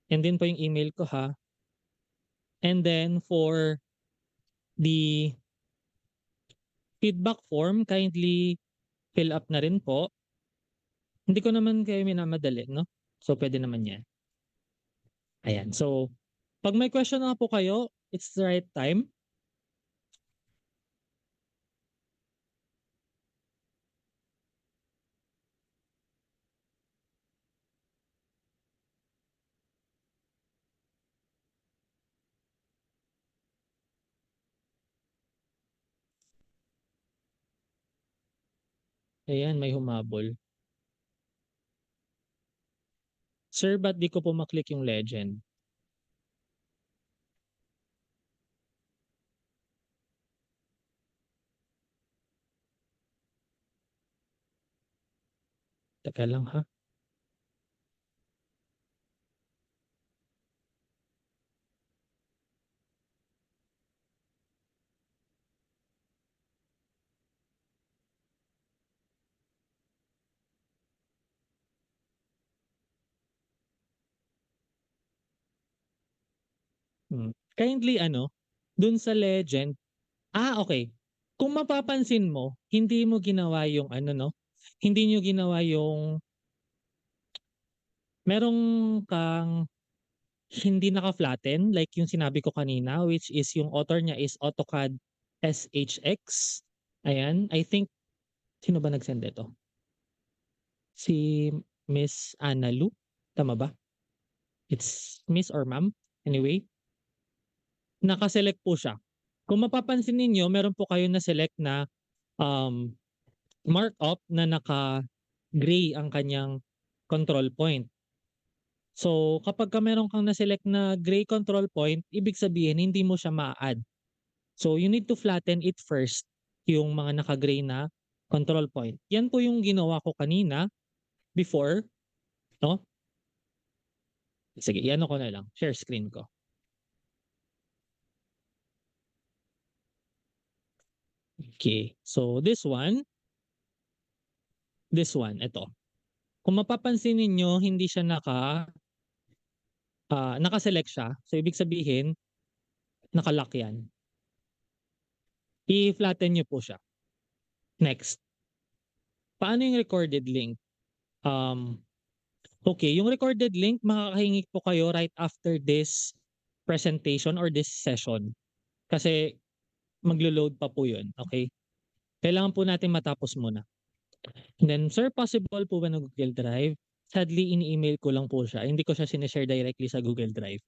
'yan din po yung email ko ha. And then for the feedback form, kindly fill up na rin po. Hindi ko naman kayo minamadali 'no, so puwede naman 'yan. Ayan, so 'pag may question na po kayo, it's the right time. Ayan, may humabol. Sir, ba't 'di ko po ma-click yung legend? Teka lang ha. Kindly ano, dun sa legend, okey. Kung mapapansin mo, hindi mo ginawa yung ano 'no, hindi niyo ginawa yung merong kang hindi naka-flatten like yung sinabi ko kanina, which is yung author niya is AutoCAD SHX. Ayan, I think sino ba nag-send nito? Si Miss Ana Lu, tama ba? It's Miss or Ma'am? Anyway, naka-select po siya. Kung mapapansin ninyo meron po kayong na-select na, um, markup na naka-gray ang kanyang control point. So, kapagka meron kang na-select na gray control point, ibig sabihin hindi mo siya maa-add. So, you need to flatten it first, yung mga naka-gray na control point. Yan po yung ginawa ko kanina before 'no. Sige, i-ano ko na lang, share screen ko. Okay, so this one, this one, ito. Kung mapapansin ninyo hindi siya naka-select siya. So ibig sabihin naka-lock 'yan. I-flatten niyo po siya. Next, paano yung recorded link? Um, okay, yung recorded link makakahingi po kayo right after this presentation or this session. Kasi maglo-load pa po 'yun, okay? Kailangan po natin matapos muna. And then, sir, possible po ba na Google Drive? Sadly, ini-email ko lang po siya. Hindi ko siya sinishare directly sa Google Drive.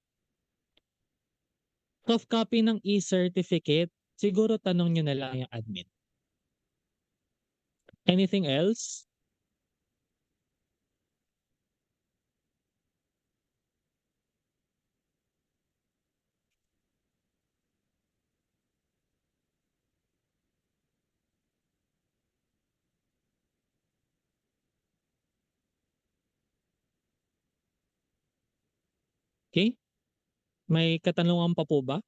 Soft copy ng e-certificate, siguro tanong nyo na lang yung admin. Anything else? Okay? May katanungan pa po ba?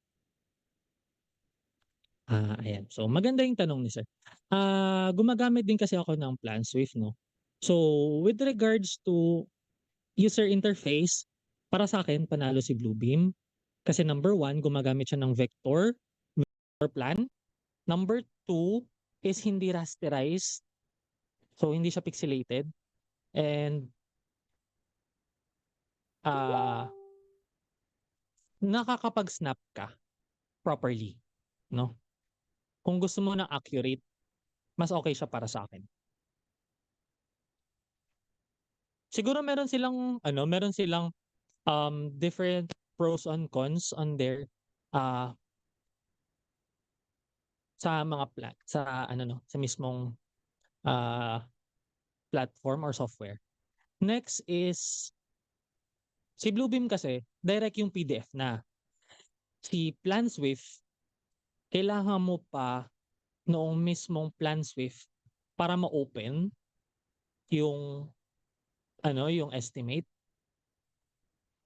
Ayan. So, maganda yung tanong ni sir. Gumagamit din kasi ako ng PlanSwift, no? So, with regards to user interface, para sa akin, panalo si Bluebeam. Kasi number one, gumagamit siya ng vector plan. Number two is hindi rasterized. So, hindi siya pixelated. And ah nakakapag-snap ka properly, no? Kung gusto mo ng accurate, mas okay siya para sa akin. Siguro meron silang different pros and cons on their ah sa mga sa ano no, sa mismong ah platform or software. Next is si Bluebeam kasi direct yung PDF na. Si PlanSwift kailangan mo pa noong mismong PlanSwift para ma-open yung yung estimate.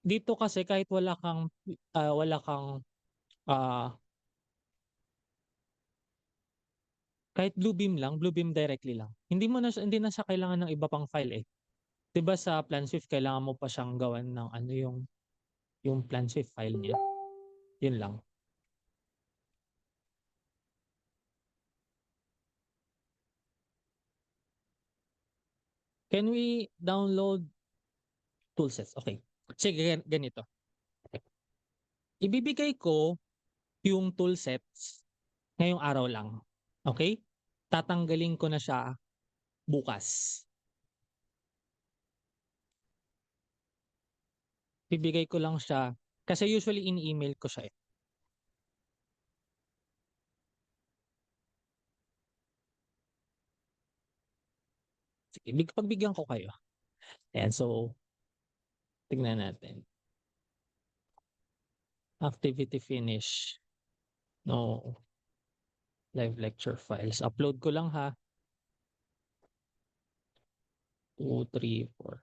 Dito kasi ah, kahit Bluebeam directly lang. Hindi na siya kailangan ng iba pang file eh. 'Di ba sa PlanSwift kailangan mo pa siyang gawan ng yung PlanSwift file niya. Yun lang. Can we download toolsets? Okay. Sige, ganito. Ibibigay ko yung toolsets ngayong araw lang. Okay? Tatanggalin ko na siya bukas. Bibigay ko lang siya kasi usually ini-email ko siya eh. Sige, pagbigyan ko kayo. Ayan, so tignan natin. Activity finish. No. Live lecture files. Upload ko lang ha. 2, 3, 4.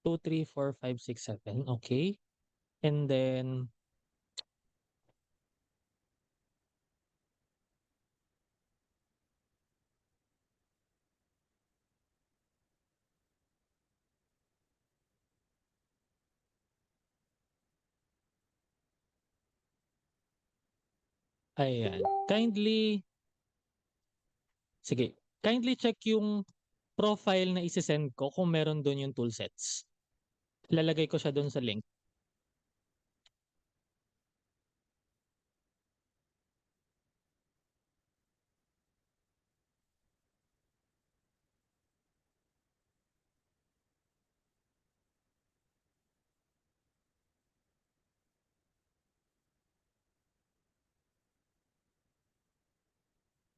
2, 3, 4, 5, 6, 7. Okay. And then, ayan. Sige. Kindly check yung profile na isi-send ko kung meron doon yung toolsets. Lalagay ko siya doon sa link.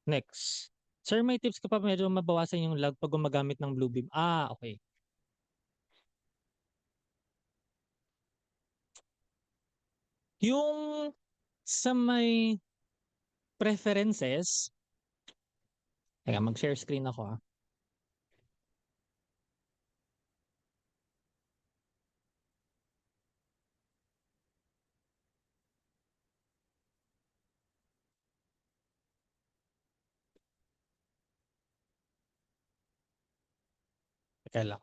Next. Sir, may tips ka pa medyo mabawasan yung lag pag gumagamit ng Bluebeam? Okay. Yung sa may preferences, teka mag-share screen ako, teka lang.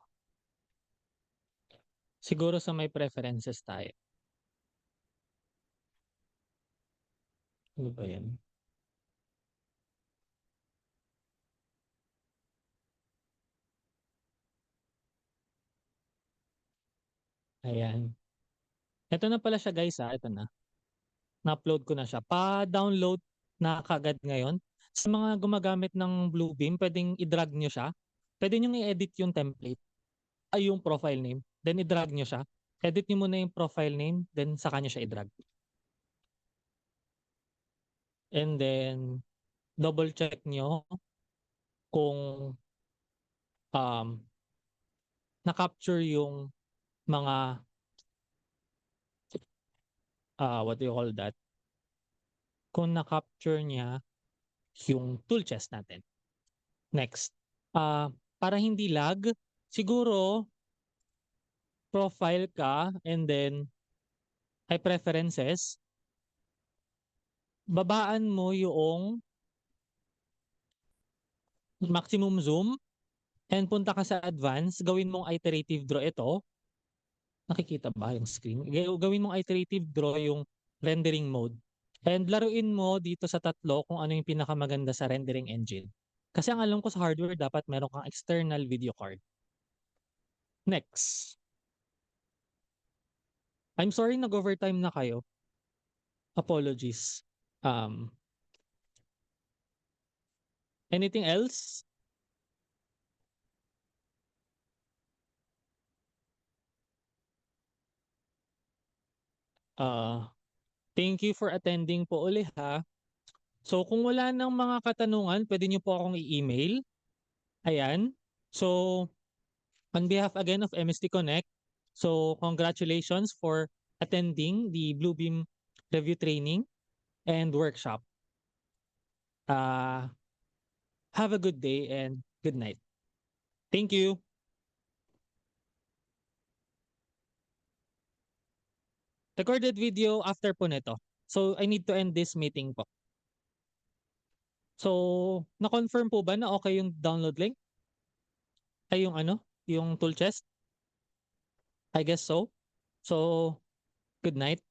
Siguro sa may preferences tayo. Ano ba 'yan? Ayan. Eto na pala siya guys, eto na. Na-upload ko na siya. Pa-download na kaagad ngayon. Sa mga gumagamit ng Bluebeam, puwedeng i-drag niyo siya. Puwede niyong i-edit yung template, ay yung profile name, then i-drag niyo siya. Edit niyo muna yung profile name, then saka niyo siya i-drag. And then double check niyo kung, um, na-capture yung mga, what do you call that? Kung na-capture niya yung tool chest natin. Next, para hindi lag, siguro profile ka and then ay preferences, babaan mo yung maximum zoom and punta ka sa advance, gawin mong iterative draw ito. Nakikita ba yung screen? Gawin mong iterative draw yung rendering mode. And laruin mo dito sa tatlo kung ano yung pinakamaganda sa rendering engine. Kasi ang alam ko sa hardware dapat meron kang external video card. Next. I'm sorry nag-overtime na kayo. Apologies. Anything else? Uh, Thank you for attending po uli ha. So kung wala ng mga katanungan, pwede niyo po akong i-email. Ayan. So on behalf again of MST Connect, so congratulations for attending the Bluebeam review training and workshop. Uh, have a good day and good night. Thank you. Recorded video after po nito. So I need to end this meeting po. So na-confirm po ba na okay yung download link? Ay yung ano, yung tool chest? I guess so. So good night.